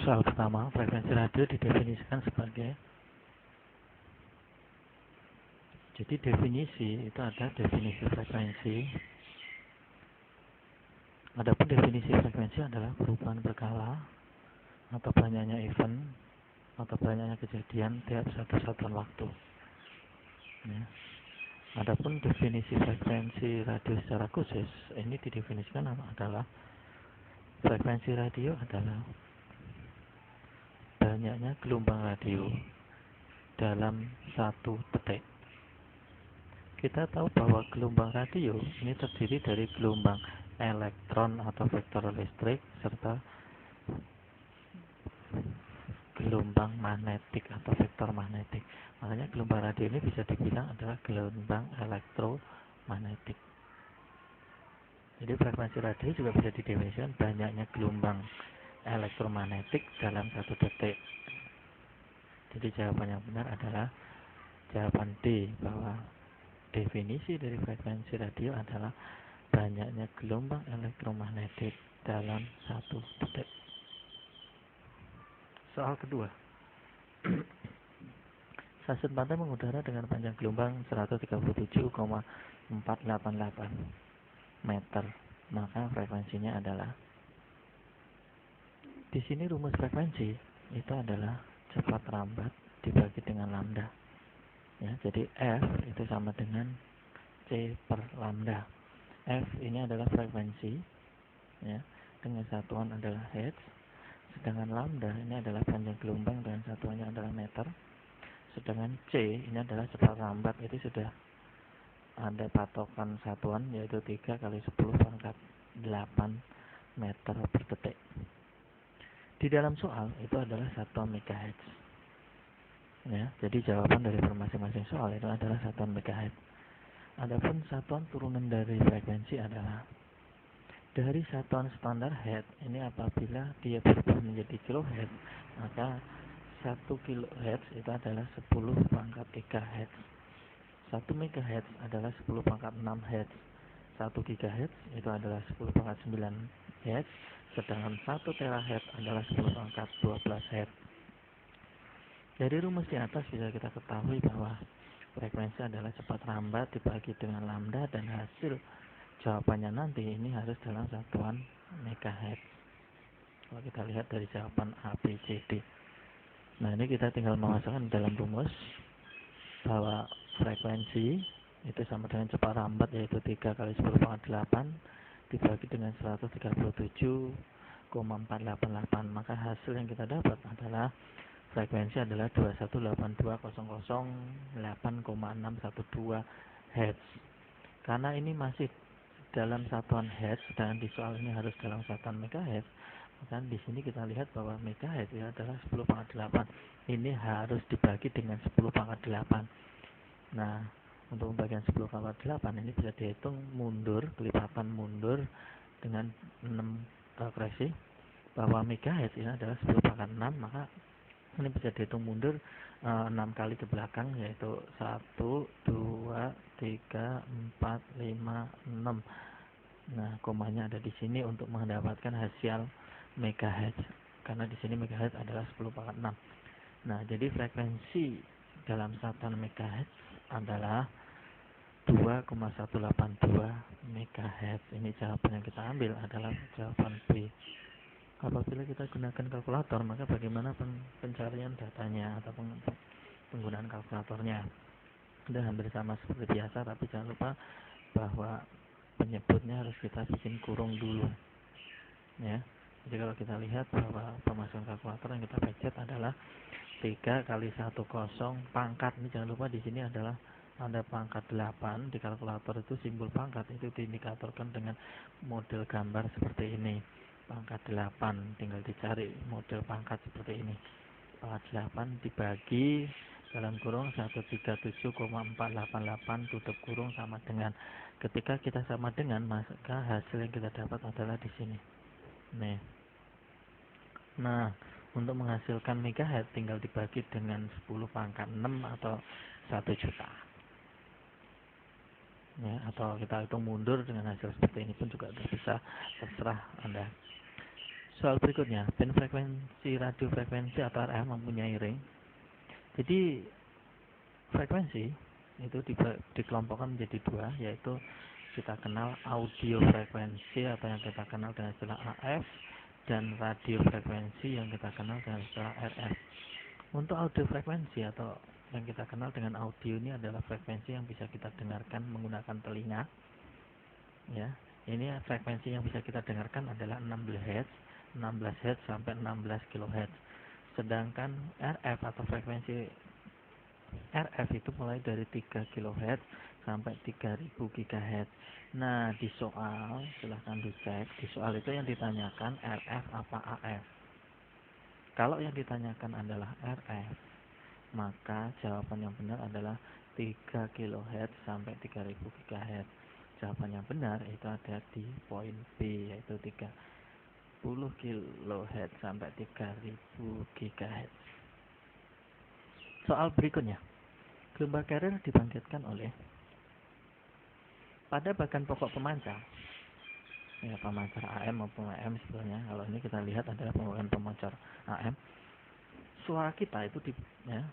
Soal pertama, frekuensi radio didefinisikan sebagai, jadi definisi itu ada definisi frekuensi. Adapun definisi frekuensi adalah perubahan berkala atau banyaknya event atau banyaknya kejadian tiap satu satuan waktu. Ya. Adapun definisi frekuensi radio secara khusus, ini didefinisikan adalah frekuensi radio adalah banyaknya gelombang radio dalam satu detik. Kita tahu bahwa gelombang radio ini terdiri dari gelombang elektron atau vektor listrik serta gelombang magnetik atau vektor magnetik. Makanya gelombang radio ini bisa dibilang adalah gelombang elektromagnetik. Jadi frekuensi radio juga bisa didefinisikan banyaknya gelombang elektromagnetik dalam satu detik. Jadi jawaban yang benar adalah jawaban D, bahwa definisi dari frekuensi radio adalah banyaknya gelombang elektromagnetik dalam satu detik. Soal kedua. Stasiun pantai mengudara dengan panjang gelombang 137,488 meter. Maka frekuensinya adalah, di sini rumus frekuensi itu adalah cepat lambat dibagi dengan lambda. Ya, jadi F itu sama dengan C per lambda. F ini adalah frekuensi, ya, dengan satuan adalah hertz. Sedangkan lambda ini adalah panjang gelombang dan satuannya adalah meter. Sedangkan C ini adalah cepat lambat, itu sudah ada patokan satuan yaitu 3 kali 10 pangkat 8 meter per detik. Di dalam soal itu adalah 1 MHz. Ya, jadi jawaban dari masing-masing soal itu adalah 1 MHz. Adapun satuan turunan dari frekuensi adalah dari satuan standar hertz ini apabila dia berubah menjadi kilohertz, maka 1 kilohertz itu adalah 10 pangkat 3 hertz. 1 megahertz adalah 10 pangkat 6 hertz. 1 gigahertz itu adalah 10 pangkat 9 hertz. Sedangkan 1 terahertz adalah 10 pangkat 12 hertz. Dari rumus di atas bisa kita ketahui bahwa frekuensi adalah cepat lambat dibagi dengan lambda, dan hasil jawabannya nanti ini harus dalam satuan megahertz. Kalau kita lihat dari jawaban A, B, C, D. Nah, ini kita tinggal memasukkan dalam rumus bahwa frekuensi itu sama dengan cepat lambat yaitu 3 kali 10 pangkat 8 dibagi dengan 137,488. Maka hasil yang kita dapat adalah frekuensi adalah 21820008,612 Hz. Karena ini masih dalam satuan Hz dan di soal ini harus dalam satuan MHz, maka di sini kita lihat bahwa MHz ya adalah 10 pangkat 8. Ini harus dibagi dengan 10 pangkat 8. Nah, untuk pembagian 10 pangkat 8 ini bisa dihitung mundur, kelipatan mundur dengan 6 kalkulasi bahwa MHz ini adalah 10 pangkat 6, maka ini bisa dihitung mundur 6 kali ke belakang, yaitu 1, 2, 3, 4, 5, 6. Nah, komanya ada di sini untuk mendapatkan hasil megahertz, karena di sini megahertz adalah 10 pangkat 6. Nah, jadi frekuensi dalam satuan megahertz adalah 2,182 megahertz. Ini jawaban yang kita ambil adalah jawaban B. Apabila kita gunakan kalkulator, maka bagaimana pencarian datanya atau penggunaan kalkulatornya? Sudah hampir sama seperti biasa, tapi jangan lupa bahwa penyebutnya harus kita bikin kurung dulu, ya. Jadi kalau kita lihat bahwa pemasukan kalkulator yang kita pencet adalah 3 kali 10 pangkat, ini jangan lupa di sini adalah ada pangkat 8. Di kalkulator itu simbol pangkat itu diindikatorkan dengan model gambar seperti ini, pangkat 8. Tinggal dicari model pangkat seperti ini, pangkat 8 dibagi dalam kurung 137,488 tutup kurung sama dengan, ketika kita sama dengan, maka hasil yang kita dapat adalah di sini. Nah, untuk menghasilkan megahertz tinggal dibagi dengan 10 pangkat 6 atau 1 juta. Ya, atau kita hitung mundur dengan hasil seperti ini pun juga bisa, terserah Anda. Soal berikutnya, band frekuensi radio frekuensi atau RF mempunyai ring. Jadi frekuensi itu dikelompokkan menjadi dua, yaitu kita kenal audio frekuensi atau yang kita kenal dengan istilah AF, dan radio frekuensi yang kita kenal dengan istilah RF. Untuk audio frekuensi atau yang kita kenal dengan audio ini adalah frekuensi yang bisa kita dengarkan menggunakan telinga. Ya, ini frekuensi yang bisa kita dengarkan adalah 16 Hz sampai 16 kHz. Sedangkan RF atau frekuensi RF itu mulai dari 3 kHz sampai 3000 GHz. Nah, di soal, silahkan dicek, di soal itu yang ditanyakan RF apa AF. Kalau yang ditanyakan adalah RF, maka jawaban yang benar adalah 3 kHz sampai 3000 GHz. Jawaban yang benar itu ada di poin B, yaitu 30 kHz sampai 3000 GHz. Soal berikutnya, gelombang carrier dibangkitkan oleh pada bagian pokok pemancar, ya pemancar AM maupun AM sebenarnya. Kalau ini kita lihat adalah penggunaan pemancar AM. Suara kita itu ya,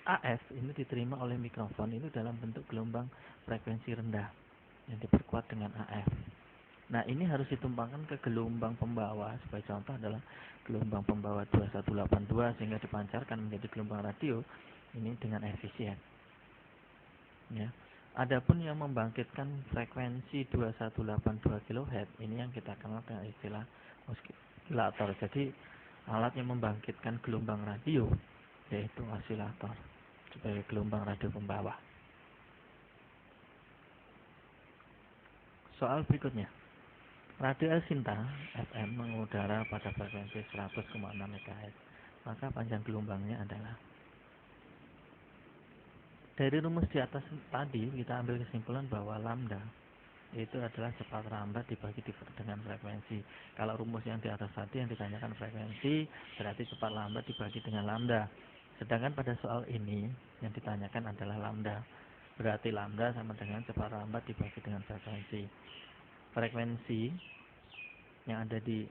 AF ini diterima oleh mikrofon itu dalam bentuk gelombang frekuensi rendah yang diperkuat dengan AF. Nah, ini harus ditumpangkan ke gelombang pembawa. Sebagai contoh adalah gelombang pembawa 2182 sehingga dipancarkan menjadi gelombang radio ini dengan efisien. Ya. Adapun yang membangkitkan frekuensi 2182 kHz ini yang kita kenal dengan istilah osilator. Jadi alat yang membangkitkan gelombang radio yaitu osilator sebagai gelombang radio pembawa. Soal berikutnya. Radio El Sinta FM mengudara pada frekuensi 100,6 MHz. Maka panjang gelombangnya adalah, dari rumus di atas tadi kita ambil kesimpulan bahwa lambda itu adalah cepat lambat dibagi dengan frekuensi. Kalau rumus yang di atas tadi yang ditanyakan frekuensi, berarti cepat lambat dibagi dengan lambda. Sedangkan pada soal ini yang ditanyakan adalah lambda. Berarti lambda sama dengan cepat lambat dibagi dengan frekuensi. Frekuensi yang ada di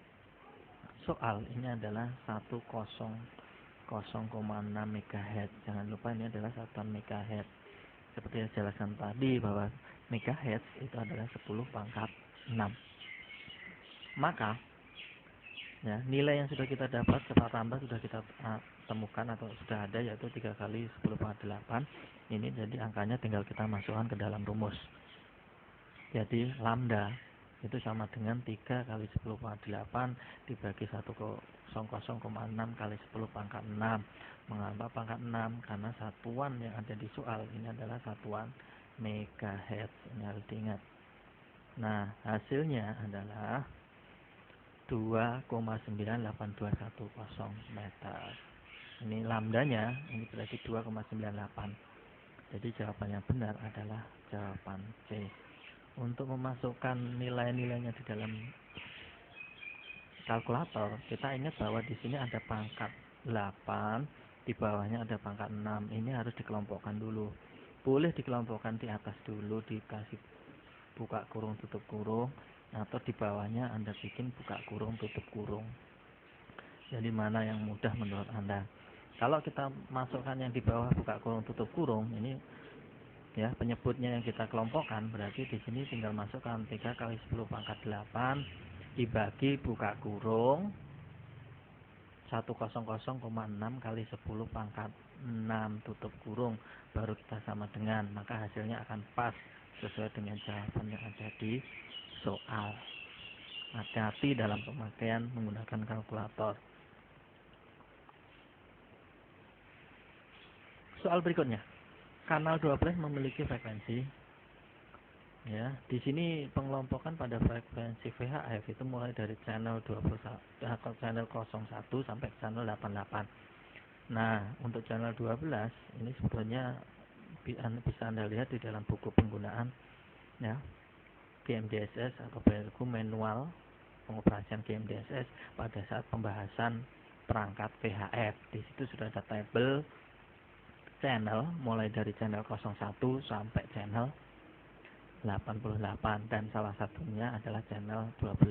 soal ini adalah 100,6 MHz. Jangan lupa ini adalah satuan MHz. Seperti yang dijelaskan tadi bahwa MHz itu adalah 10⁻⁶. Maka ya, nilai yang sudah kita dapat cepat lambat sudah kita temukan atau sudah ada, yaitu 3 kali 10⁻8. Ini jadi angkanya tinggal kita masukkan ke dalam rumus. Jadi lambda itu sama dengan 3 kali 10⁻8 dibagi 100,6 kali 10⁻6. Mengapa pangkat 6? Karena satuan yang ada di soal ini adalah satuan megahertz. Ini harus diingat. Nah, hasilnya adalah 2,98210 meter. Ini lambdanya, ini berarti 2,98. Jadi jawaban yang benar adalah jawaban C. Untuk memasukkan nilai-nilainya di dalam kalkulator, kita ingat bahwa di sini ada pangkat 8, di bawahnya ada pangkat 6. Ini harus dikelompokkan dulu. Boleh dikelompokkan di atas dulu, dikasih buka kurung tutup kurung, atau di bawahnya Anda bikin buka kurung tutup kurung. Jadi mana yang mudah menurut Anda? Kalau kita masukkan yang di bawah buka kurung tutup kurung, ini ya penyebutnya yang kita kelompokkan, berarti di sini tinggal masukkan 3 kali 10⁻8 dibagi buka kurung 100,6 kali 10⁻6 tutup kurung, baru kita sama dengan, maka hasilnya akan pas sesuai dengan jawaban yang ada di soal. Hati-hati dalam pemakaian menggunakan kalkulator. Soal berikutnya, kanal 12 memiliki frekuensi. Ya, di sini pengelompokan pada frekuensi VHF itu mulai dari channel 21 atau channel 01 sampai channel 88. Nah, untuk channel 12 ini sebetulnya bisa Anda lihat di dalam buku penggunaan ya GMDSS atau buku manual pengoperasian GMDSS pada saat pembahasan perangkat VHF. Di situ sudah ada tabel channel mulai dari channel 01 sampai channel 88, dan salah satunya adalah channel 12.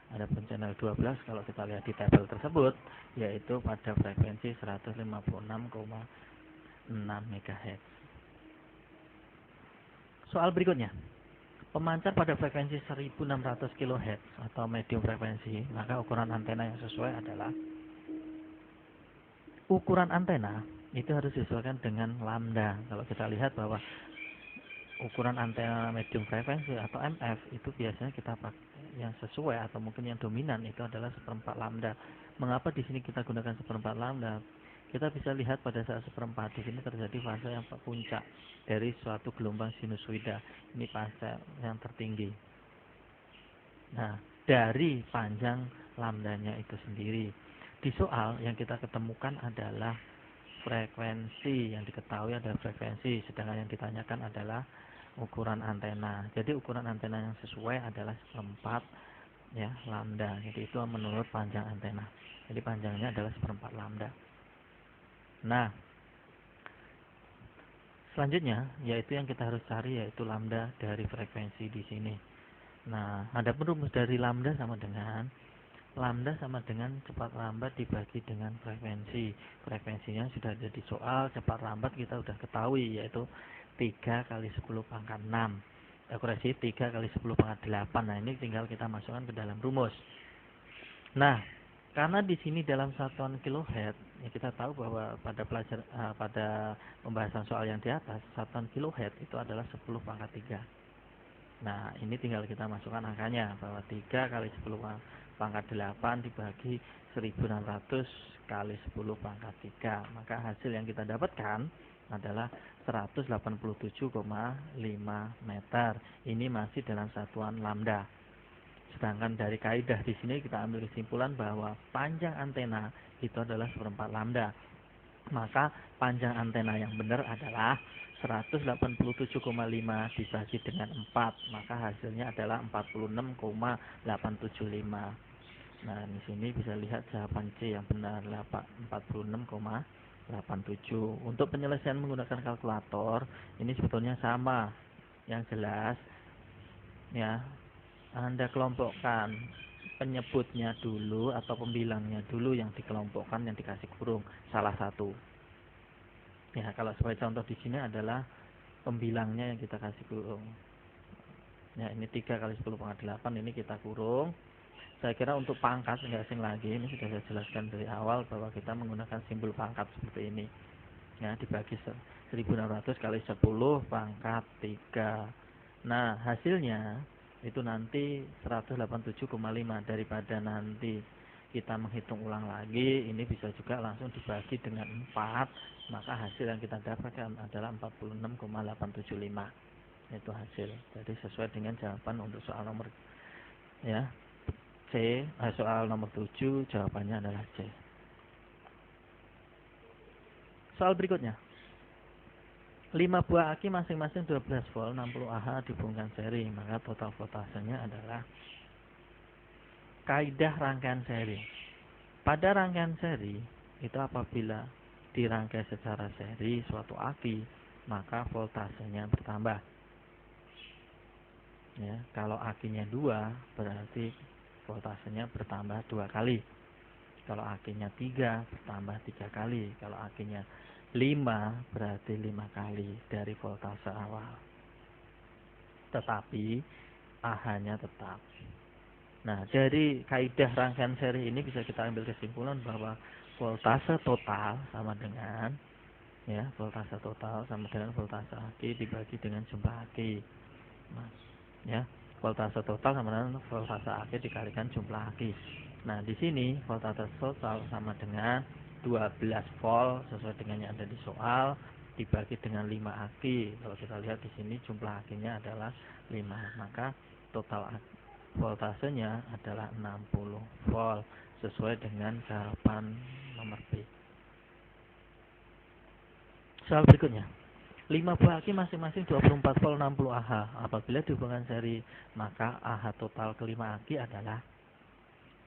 Adapun channel 12 kalau kita lihat di tabel tersebut yaitu pada frekuensi 156,6 MHz. Soal berikutnya. Pemancar pada frekuensi 1600 kHz atau medium frekuensi, maka ukuran antena yang sesuai adalah ukuran antena itu harus disesuaikan dengan lambda. Kalau kita lihat bahwa ukuran antena medium frekuensi atau MF itu biasanya kita pakai yang sesuai atau mungkin yang dominan itu adalah 1/4 lambda. Mengapa di sini kita gunakan 1/4 lambda? Kita bisa lihat pada saat 1/4 di sini terjadi fase yang puncak dari suatu gelombang sinusoida. Ini fase yang tertinggi. Nah, dari panjang lambdanya itu sendiri. Di soal yang kita ketemukan adalah frekuensi, yang diketahui adalah frekuensi, sedangkan yang ditanyakan adalah ukuran antena. Jadi ukuran antena yang sesuai adalah 1/4 ya lambda. Jadi itu menurut panjang antena. Jadi panjangnya adalah 1/4 lambda. Nah, selanjutnya yaitu yang kita harus cari yaitu lambda dari frekuensi di sini. Nah, ada rumus dari lambda sama dengan cepat lambat dibagi dengan frekuensi. Frekuensinya sudah ada di soal, cepat lambat kita sudah ketahui yaitu 3 kali 10 pangkat 6. Akurasi 3 kali 10 pangkat 8. Nah, ini tinggal kita masukkan ke dalam rumus. Nah, karena di sini dalam satuan kilohertz, ya kita tahu bahwa pada pembahasan soal yang di atas, satuan kilohertz itu adalah 10 pangkat 3. Nah, ini tinggal kita masukkan angkanya bahwa 3 kali 10 pangkat 8 dibagi 1600 kali 10 pangkat 3. Maka hasil yang kita dapatkan adalah 187,5 meter. Ini masih dalam satuan lambda. Sedangkan dari kaidah di sini kita ambil kesimpulan bahwa panjang antena itu adalah 1/4 lambda. Maka panjang antena yang benar adalah 187,5 dibagi dengan 4. Maka hasilnya adalah 46,875. Nah, di sini bisa lihat jawaban C yang benar 46,87. Untuk penyelesaian menggunakan kalkulator ini sebetulnya sama. Yang jelas ya, Anda kelompokkan penyebutnya dulu atau pembilangnya dulu yang dikelompokkan, yang dikasih kurung salah satu. Ya, kalau sebagai contoh di sini adalah pembilangnya yang kita kasih kurung. Ya, ini 3 kali 10 pangkat 8 ini kita kurung. Saya kira untuk pangkat enggak asing lagi, ini sudah saya jelaskan dari awal bahwa kita menggunakan simbol pangkat seperti ini. Ya, dibagi 1600 kali 10 pangkat 3. Nah, hasilnya itu nanti 187,5. Daripada nanti kita menghitung ulang lagi, ini bisa juga langsung dibagi dengan 4, maka hasil yang kita dapatkan adalah 46,875. Itu hasil. Jadi sesuai dengan jawaban untuk soal nomor ya C, soal nomor 7 jawabannya adalah C. Soal berikutnya. 5 buah aki masing-masing 12 volt 60 Ah dihubungkan seri, maka total voltasenya adalah kaidah rangkaian seri. Pada rangkaian seri itu apabila dirangkai secara seri suatu aki, maka voltasenya bertambah. Ya, kalau akinya 2 berarti voltasenya bertambah 2 kali. Kalau akinya 3 bertambah 3 kali. Kalau akinya 5 berarti 5 kali dari voltase awal. Tetapi AH-nya tetap. Nah, dari kaidah rangkaian seri ini bisa kita ambil kesimpulan bahwa voltase total sama dengan voltase total sama dengan voltase aki dibagi dengan jumlah aki. Nah, ya, voltase total sama dengan voltase aki dikalikan jumlah aki. Nah, di sini voltase total sama dengan 12 volt sesuai dengan yang ada di soal dibagi dengan 5 aki. Kalau kita lihat di sini jumlah akinya adalah 5, maka total voltasenya adalah 60 volt sesuai dengan jawaban nomor B. Soal berikutnya. 5 buah aki masing-masing 24 volt 60 Ah. Apabila dihubungkan seri, maka Ah total kelima aki adalah.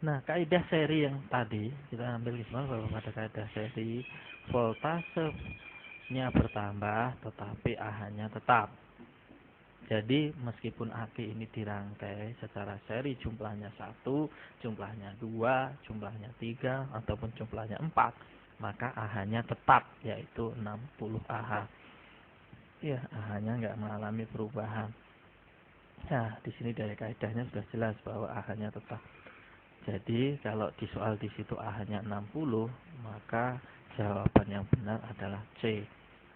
Nah, kaidah seri yang tadi kita ambil kesimpulan bahwa pada kaidah seri voltasenya bertambah tetapi AH-nya tetap. Jadi meskipun aki ini dirangkai secara seri jumlahnya 1, jumlahnya 2, jumlahnya 3, ataupun jumlahnya 4, maka AH-nya tetap yaitu 60 AH. Ya, AH-nya nggak mengalami perubahan. Nah, di sini dari kaidahnya sudah jelas bahwa AH-nya tetap. Jadi kalau di soal di situ AH-nya 60, maka jawaban yang benar adalah C,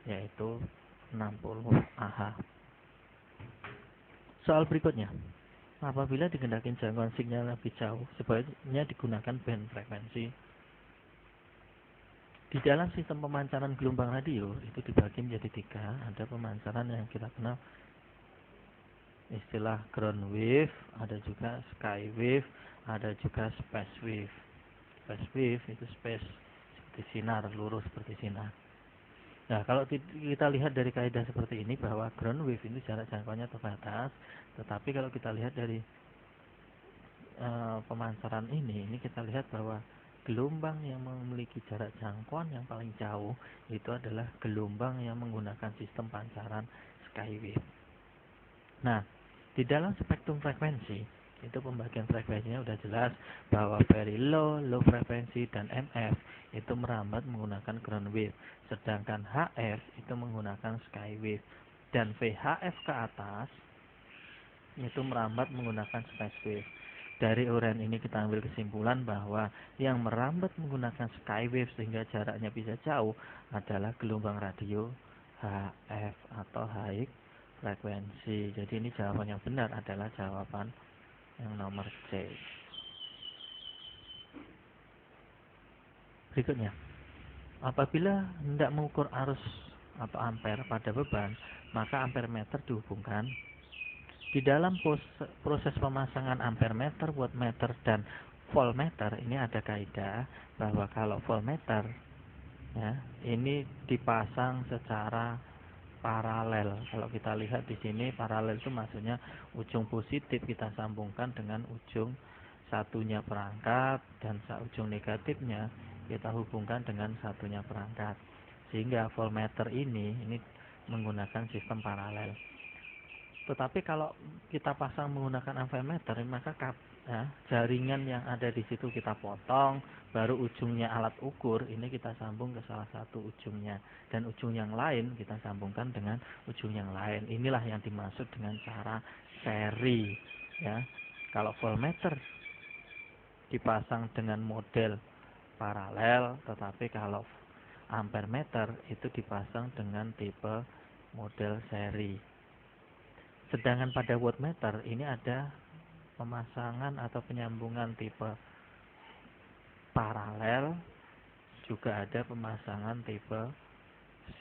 yaitu 60 AH. Soal berikutnya, apabila dikehendaki jangkauan sinyal lebih jauh, sebaiknya digunakan band frekuensi. Di dalam sistem pemancaran gelombang radio itu dibagi menjadi 3. Ada pemancaran yang kita kenal istilah ground wave, ada juga sky wave, ada juga space wave. Space wave itu space seperti sinar, lurus seperti sinar. Nah, kalau kita lihat dari kaidah seperti ini bahwa ground wave ini jarak jangkauannya terbatas, tetapi kalau kita lihat dari pemancaran ini kita lihat bahwa gelombang yang memiliki jarak jangkauan yang paling jauh itu adalah gelombang yang menggunakan sistem pancaran skywave. Nah, di dalam spektrum frekuensi itu pembagian frekuensinya sudah jelas bahwa very low, low frekuensi, dan MF itu merambat menggunakan ground wave, sedangkan HF itu menggunakan skywave, dan VHF ke atas itu merambat menggunakan space wave. Dari uraian ini kita ambil kesimpulan bahwa yang merambat menggunakan skywave sehingga jaraknya bisa jauh adalah gelombang radio HF atau high frekuensi. Jadi ini jawaban yang benar adalah jawaban yang nomor C. Berikutnya, apabila hendak mengukur arus atau ampere pada beban, maka ampere meter dihubungkan. Di dalam proses pemasangan ampere meter, wattmeter, dan voltmeter ini ada kaidah bahwa kalau voltmeter ya, ini dipasang secara paralel. Kalau kita lihat di sini paralel itu maksudnya ujung positif kita sambungkan dengan ujung satunya perangkat, dan ujung negatifnya kita hubungkan dengan satunya perangkat. Sehingga voltmeter ini menggunakan sistem paralel. Tetapi kalau kita pasang menggunakan ampermeter, maka jaringan yang ada di situ kita potong, baru ujungnya alat ukur ini kita sambung ke salah satu ujungnya, dan ujung yang lain kita sambungkan dengan ujung yang lain. Inilah yang dimaksud dengan cara seri. Ya, kalau voltmeter dipasang dengan model paralel, tetapi kalau ampermeter itu dipasang dengan tipe model seri. Sedangkan pada wattmeter ini ada pemasangan atau penyambungan tipe paralel, juga ada pemasangan tipe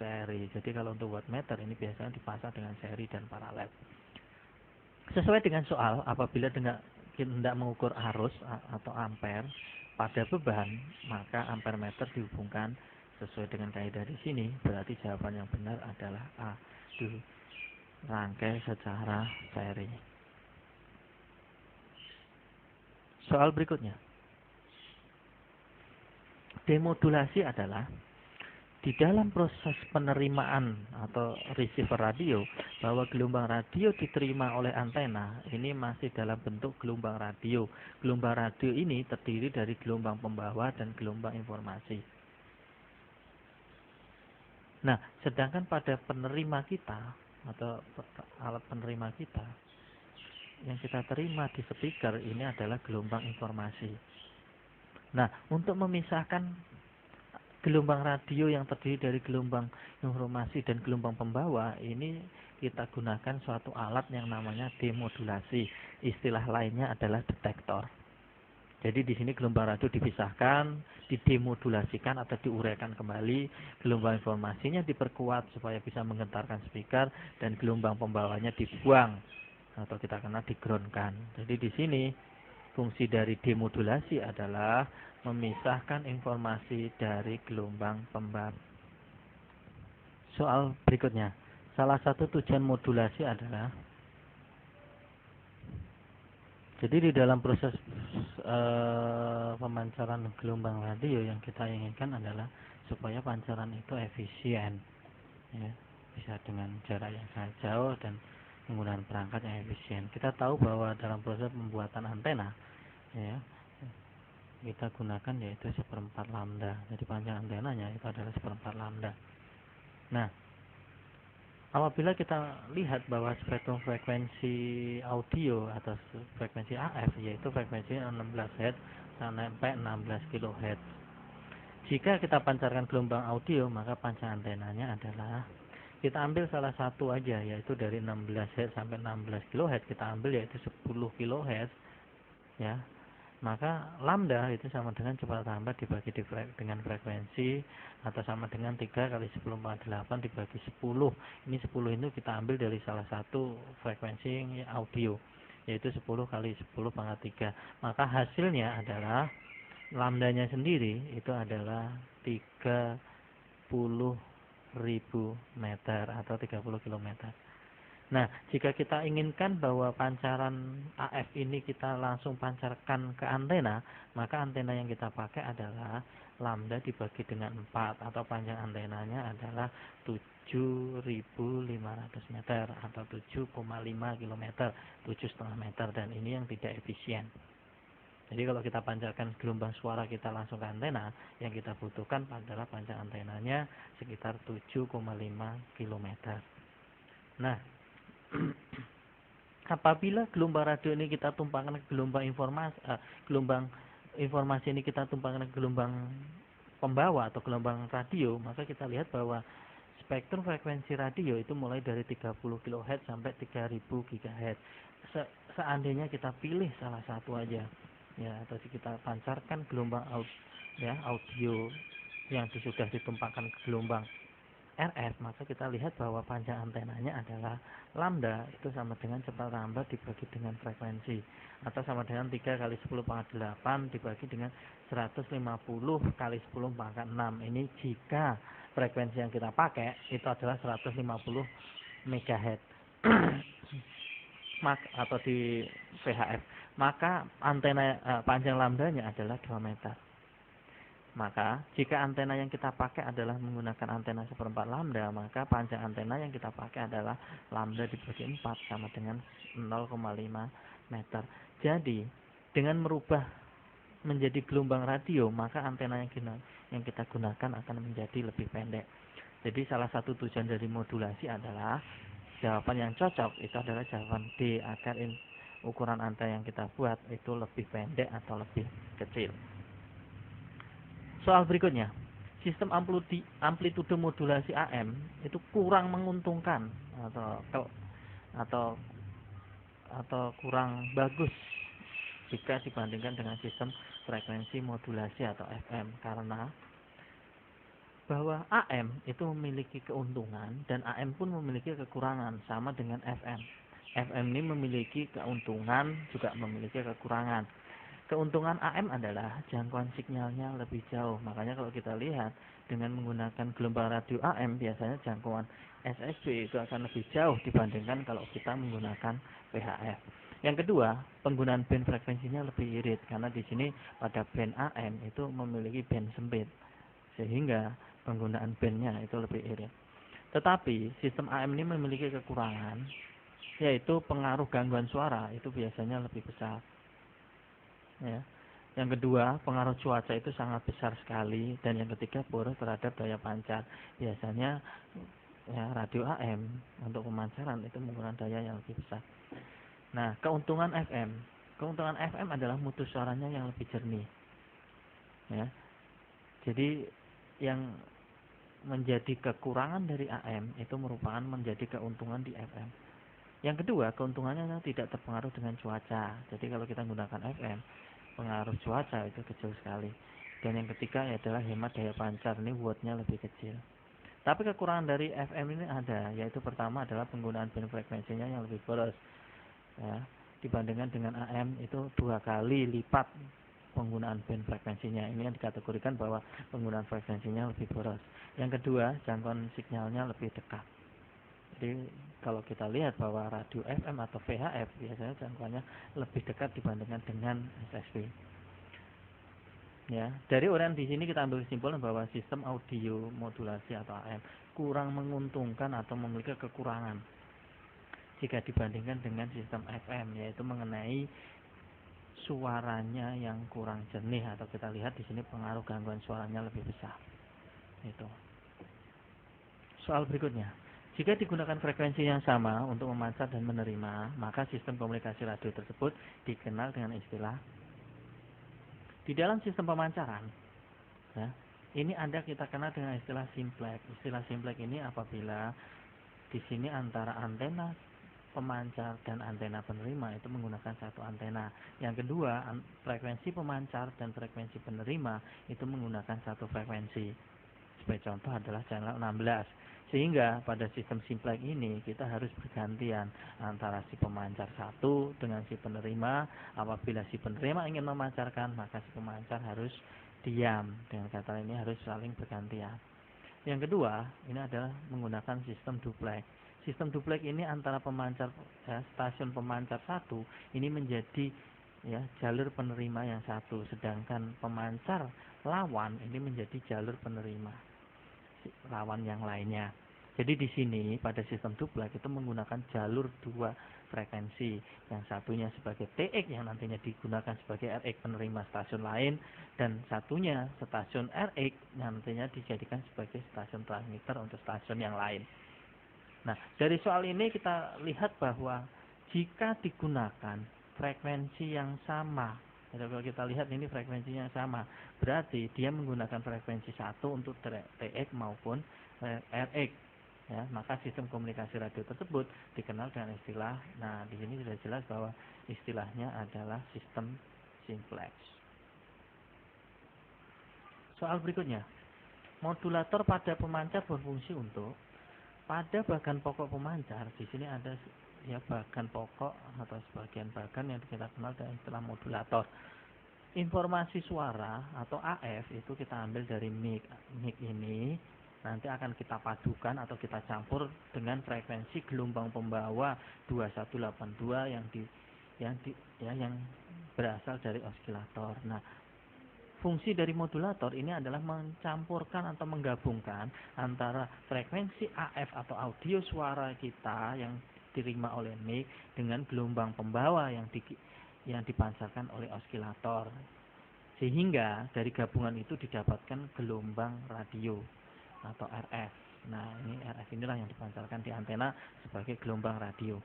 seri. Jadi kalau untuk wattmeter ini biasanya dipasang dengan seri dan paralel. Sesuai dengan soal, apabila hendak mengukur arus atau ampere pada beban, maka ampere meter dihubungkan sesuai dengan kaidah di sini. Berarti jawaban yang benar adalah A. Rangkai secara seri. Soal berikutnya, demodulasi adalah di dalam proses penerimaan atau receiver radio bahwa gelombang radio diterima oleh antena ini masih dalam bentuk gelombang radio. Gelombang radio ini terdiri dari gelombang pembawa dan gelombang informasi. Nah, sedangkan pada penerima kita atau alat penerima kita yang kita terima di speaker ini adalah gelombang informasi. Nah, untuk memisahkan gelombang radio yang terdiri dari gelombang informasi dan gelombang pembawa, ini kita gunakan suatu alat yang namanya demodulasi. Istilah lainnya adalah detektor. Jadi di sini gelombang radio dipisahkan, didemodulasikan atau diuraikan kembali, gelombang informasinya diperkuat supaya bisa menggetarkan speaker, dan gelombang pembawanya dibuang atau kita kenal digroundkan. Jadi di sini fungsi dari demodulasi adalah memisahkan informasi dari gelombang pembawa. Soal berikutnya, salah satu tujuan modulasi adalah jadi di dalam proses pemancaran gelombang radio yang kita inginkan adalah supaya pancaran itu efisien, ya, bisa dengan jarak yang sangat jauh dan penggunaan perangkat yang efisien. Kita tahu bahwa dalam proses pembuatan antena, ya, kita gunakan yaitu 1/4 lambda. Jadi panjang antenanya itu adalah 1/4 lambda. Nah, apabila kita lihat bahwa spektrum frekuensi audio atau frekuensi AF, yaitu frekuensi 16 Hz sampai 16 kHz. Jika kita pancarkan gelombang audio, maka panjang antenanya adalah, kita ambil salah satu aja, yaitu dari 16 Hz sampai 16 kHz, kita ambil yaitu 10 kHz, ya. Maka lambda itu sama dengan cepat lambat dibagi dengan frekuensi, atau sama dengan 3 kali 10⁻8 dibagi 10. Ini 10 itu kita ambil dari salah satu frekuensi audio, yaitu 10 kali 10⁻3. Maka hasilnya adalah lambdanya sendiri itu adalah 30.000 meter atau 30 km. Nah, jika kita inginkan bahwa pancaran AF ini kita langsung pancarkan ke antena, maka antena yang kita pakai adalah lambda dibagi dengan 4, atau panjang antenanya adalah 7.500 meter atau 7,5 km, 7,5 meter, dan ini yang tidak efisien. Jadi kalau kita pancarkan gelombang suara kita langsung ke antena, yang kita butuhkan adalah panjang antenanya sekitar 7,5 km. Nah, apabila gelombang radio ini kita tumpangkan ke gelombang informasi ini kita tumpangkan ke gelombang pembawa atau gelombang radio, maka kita lihat bahwa spektrum frekuensi radio itu mulai dari 30 kHz sampai 3000 GHz. Seandainya kita pilih salah satu aja, ya, atau kita pancarkan gelombang audio yang sudah ditumpangkan ke gelombang RF, maka kita lihat bahwa panjang antenanya adalah lambda itu sama dengan cepat lambat dibagi dengan frekuensi, atau sama dengan 3 kali 10⁻8 dibagi dengan 150 kali 10⁻6. Ini jika frekuensi yang kita pakai itu adalah 150 MHz atau di VHF, maka antena panjang lambdanya adalah 2 meter. Maka jika antena yang kita pakai adalah menggunakan antena 1/4 lambda, maka panjang antena yang kita pakai adalah lambda dibagi 4 sama dengan 0,5 meter. Jadi dengan merubah menjadi gelombang radio, maka antena yang kita gunakan akan menjadi lebih pendek. Jadi salah satu tujuan dari modulasi adalah, jawaban yang cocok itu adalah jawaban D, agar ukuran antena yang kita buat itu lebih pendek atau lebih kecil. Soal berikutnya, sistem amplitude modulasi AM itu kurang menguntungkan atau kurang bagus jika dibandingkan dengan sistem frekuensi modulasi atau FM, karena bahwa AM itu memiliki keuntungan dan AM pun memiliki kekurangan, sama dengan FM. FM ini memiliki keuntungan juga memiliki kekurangan. Keuntungan AM adalah jangkauan sinyalnya lebih jauh. Makanya kalau kita lihat dengan menggunakan gelombang radio AM, biasanya jangkauan SSB itu akan lebih jauh dibandingkan kalau kita menggunakan VHF. Yang kedua, penggunaan band frekuensinya lebih irit, karena di sini pada band AM itu memiliki band sempit, sehingga penggunaan bandnya itu lebih irit. Tetapi sistem AM ini memiliki kekurangan, yaitu pengaruh gangguan suara itu biasanya lebih besar. Ya. Yang kedua, pengaruh cuaca itu sangat besar sekali, dan yang ketiga, boros terhadap daya pancar. Biasanya ya, radio AM untuk pemancaran itu menggunakan daya yang lebih besar. Nah, keuntungan FM adalah mutu suaranya yang lebih jernih. Ya. Jadi yang menjadi kekurangan dari AM itu merupakan menjadi keuntungan di FM. Yang kedua, keuntungannya tidak terpengaruh dengan cuaca. Jadi kalau kita menggunakan FM, pengaruh cuaca itu kecil sekali. Dan yang ketiga adalah hemat daya pancar, ini wattnya lebih kecil. Tapi kekurangan dari FM ini ada, yaitu pertama adalah penggunaan band frekuensinya yang lebih boros. Ya, dibandingkan dengan AM itu 2 kali lipat penggunaan band frekuensinya. Ini yang dikategorikan bahwa penggunaan frekuensinya lebih boros. Yang kedua, jangkauan sinyalnya lebih dekat. Jadi kalau kita lihat bahwa radio FM atau VHF biasanya jangkauannya lebih dekat dibandingkan dengan SSB. Ya, dari uraian di sini kita ambil kesimpulan bahwa sistem audio modulasi atau AM kurang menguntungkan atau memiliki kekurangan. jika dibandingkan dengan sistem FM, yaitu mengenai suaranya yang kurang jernih, atau kita lihat di sini pengaruh gangguan suaranya lebih besar. Itu. Soal berikutnya, jika digunakan frekuensi yang sama untuk memancar dan menerima, maka sistem komunikasi radio tersebut dikenal dengan istilah. Di dalam sistem pemancaran, ya, ini ada kita kenal dengan istilah simplex. Istilah simplex ini apabila di sini antara antena pemancar dan antena penerima itu menggunakan satu antena. Yang kedua, frekuensi pemancar dan frekuensi penerima itu menggunakan satu frekuensi. Sebagai contoh adalah channel 16. Sehingga pada sistem simplex ini kita harus bergantian antara si pemancar satu dengan si penerima. Apabila si penerima ingin memancarkan, maka si pemancar harus diam. Dengan kata ini harus saling bergantian. Yang kedua, ini adalah menggunakan sistem duplex. Sistem duplex ini antara pemancar, stasiun pemancar satu ini menjadi jalur penerima yang satu, sedangkan pemancar lawan ini menjadi jalur penerima lawan yang lainnya. Jadi di sini pada sistem duplex itu menggunakan jalur dua frekuensi, yang satunya sebagai TX yang nantinya digunakan sebagai RX penerima stasiun lain, dan satunya stasiun RX yang nantinya dijadikan sebagai stasiun transmitter untuk stasiun yang lain. Nah, dari soal ini kita lihat bahwa jika digunakan frekuensi yang sama, kalau kita lihat ini frekuensinya sama, berarti dia menggunakan frekuensi satu untuk TX maupun RX. Ya, maka sistem komunikasi radio tersebut dikenal dengan istilah. Nah, di sini sudah jelas bahwa istilahnya adalah sistem simplex. Soal berikutnya, modulator pada pemancar berfungsi untuk. Pada bagan pokok pemancar, di sini ada bagan pokok atau sebagian bagan yang kita kenal dengan istilah modulator. Informasi suara atau AF itu kita ambil dari mic. Mic ini nanti akan kita padukan atau kita campur dengan frekuensi gelombang pembawa 2182 yang berasal dari osilator. Nah, fungsi dari modulator ini adalah mencampurkan atau menggabungkan antara frekuensi AF atau audio suara kita yang diterima oleh mic dengan gelombang pembawa yang dipancarkan oleh osilator. Sehingga dari gabungan itu didapatkan gelombang radio atau RF. Nah, ini RF inilah yang dipancarkan di antena sebagai gelombang radio.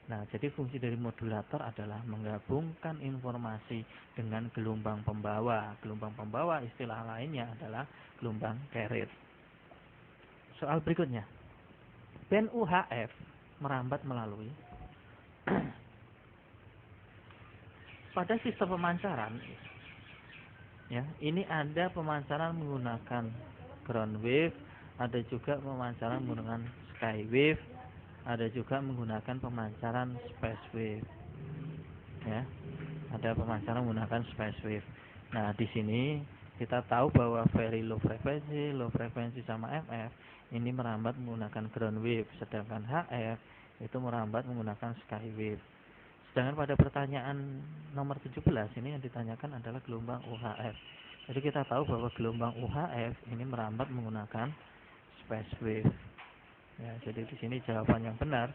Nah, jadi fungsi dari modulator adalah menggabungkan informasi dengan gelombang pembawa. Gelombang pembawa istilah lainnya adalah gelombang carrier. Soal berikutnya. Band UHF merambat melalui pada sistem pemancaran. Ya, ini ada pemancaran menggunakan ground wave, ada juga pemancaran menggunakan sky wave, ada juga menggunakan pemancaran space wave. Ya, ada pemancaran menggunakan space wave. Nah, di sini kita tahu bahwa very low frequency sama MF ini merambat menggunakan ground wave, sedangkan HF itu merambat menggunakan sky wave. Sedangkan pada pertanyaan nomor 17 ini yang ditanyakan adalah gelombang UHF. Jadi kita tahu bahwa gelombang UHF ini merambat menggunakan space wave. Ya, jadi di sini jawaban yang benar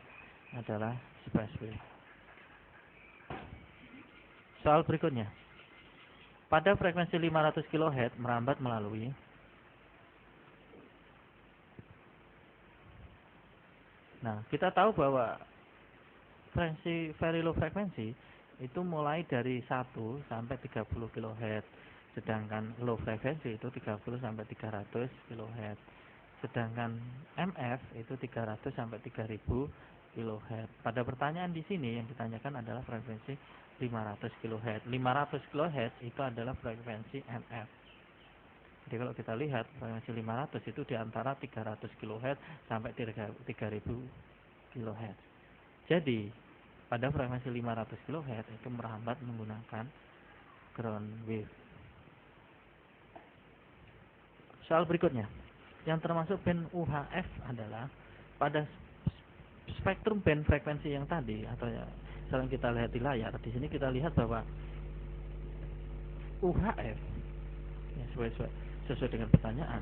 adalah space wave. Soal berikutnya. Pada frekuensi 500 kHz merambat melalui. Nah, kita tahu bahwa frekuensi very low frequency itu mulai dari 1 sampai 30 kHz, sedangkan low frequency itu 30 sampai 300 kHz, sedangkan MF itu 300 sampai 3000 kHz. Pada pertanyaan di sini yang ditanyakan adalah frekuensi 500 kHz. 500 kHz itu adalah frekuensi MF. Jadi kalau kita lihat frekuensi 500 itu di antara 300 kHz sampai 3000 kHz. Jadi, pada frekuensi 500 kHz itu merambat menggunakan ground wave. Soal berikutnya, yang termasuk band UHF adalah pada spektrum band frekuensi yang tadi, atau selain kita lihat di layar, di sini kita lihat bahwa UHF ya, sesuai dengan pertanyaan,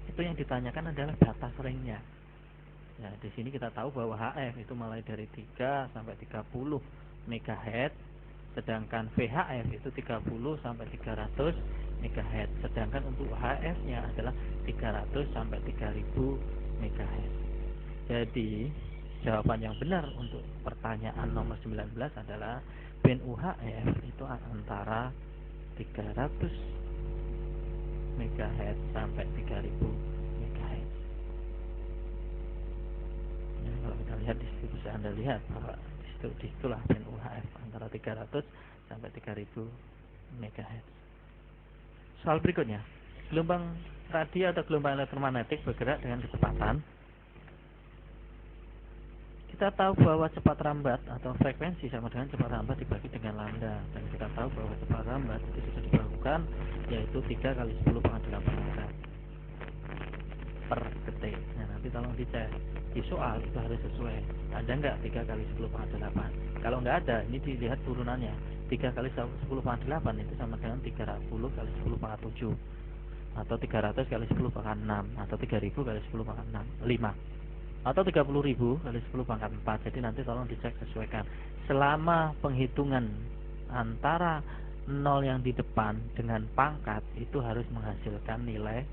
itu yang ditanyakan adalah batas range-nya. Ya, di sini kita tahu bahwa HF itu mulai dari 3 sampai 30 MHz, sedangkan VHF itu 30 sampai 300 MHz, sedangkan untuk HF-nya adalah 300 sampai 3000 MHz. Jadi, jawaban yang benar untuk pertanyaan nomor 19 adalah band UHF itu antara 300 MHz sampai 3000 MHz. Ya, kalau kita lihat di situ bisa Anda lihat bahwa disitulah band UHF antara 300 sampai 3000 MHz. Soal berikutnya, gelombang radio atau gelombang elektromagnetik bergerak dengan kecepatan. Kita tahu bahwa cepat rambat atau frekuensi sama dengan cepat rambat dibagi dengan lambda, dan kita tahu bahwa cepat rambat itu bisa dilakukan yaitu 3 kali 10 pangkat 8 meter per detik. Nah, nanti tolong dicek di soal itu harus sesuai. Ada nggak 3 kali 10 pangkat 8? Kalau nggak ada, ini dilihat turunannya. 3 kali 10 pangkat 8 itu sama dengan 30 kali 10 pangkat 7, atau 300 kali 10 pangkat 6, atau 3000 kali 10 pangkat 5, atau 30.000 kali 10 pangkat 4. Jadi nanti tolong dicek, sesuaikan. Selama penghitungan antara 0 yang di depan dengan pangkat itu harus menghasilkan nilai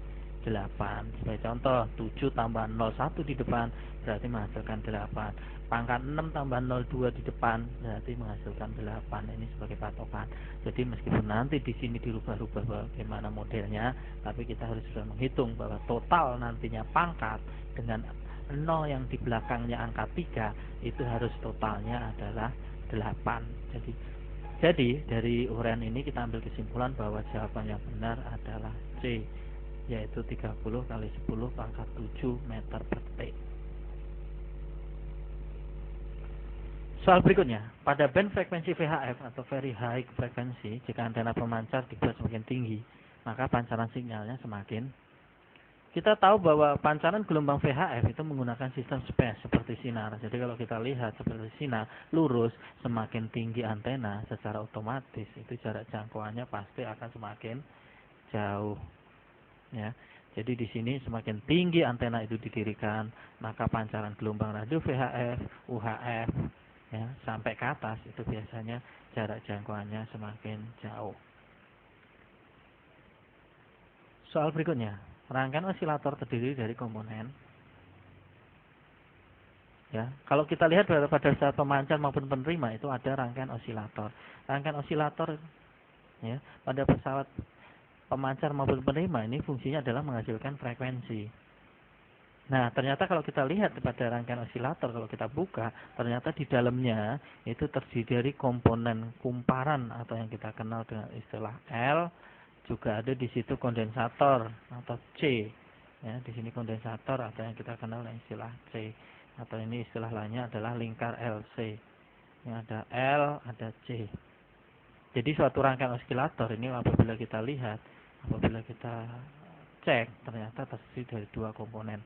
8. Sebagai contoh, 7 tambah 01 di depan berarti menghasilkan 8. Pangkat 6 tambah 02 di depan berarti menghasilkan 8. Ini sebagai patokan. Jadi meskipun nanti di sini dirubah-rubah bagaimana modelnya, tapi kita harus sudah menghitung bahwa total nantinya pangkat dengan 0 yang di belakangnya angka 3 itu harus totalnya adalah 8. Jadi dari uraian ini kita ambil kesimpulan bahwa jawaban yang benar adalah C, yaitu 30 kali 10 pangkat 7 meter per detik. Soal berikutnya, pada band frekuensi VHF atau very high frekuensi, jika antena pemancar dibuat semakin tinggi, maka pancaran sinyalnya semakin. Kita tahu bahwa pancaran gelombang VHF itu menggunakan sistem space seperti sinar. Jadi kalau kita lihat seperti sinar lurus, semakin tinggi antena secara otomatis itu jarak jangkauannya pasti akan semakin jauh. Ya, jadi di sini semakin tinggi antena itu didirikan, maka pancaran gelombang radio VHF, UHF, ya, sampai ke atas itu biasanya jarak jangkauannya semakin jauh. Soal berikutnya, rangkaian osilator terdiri dari komponen. Ya, kalau kita lihat pada saat pemancar maupun penerima itu ada rangkaian osilator. Rangkaian osilator, ya, pada pesawat pemancar maupun penerima ini fungsinya adalah menghasilkan frekuensi. Nah, ternyata kalau kita lihat pada rangkaian osilator, kalau kita buka, ternyata di dalamnya itu terdiri dari komponen kumparan atau yang kita kenal dengan istilah L, juga ada di situ kondensator atau C. Ya, di sini kondensator atau yang kita kenal dengan istilah C, atau ini istilah lainnya adalah lingkar LC. Yang ada L, ada C. Jadi suatu rangkaian osilator ini apabila kita lihat, apabila kita cek, ternyata terdiri dari dua komponen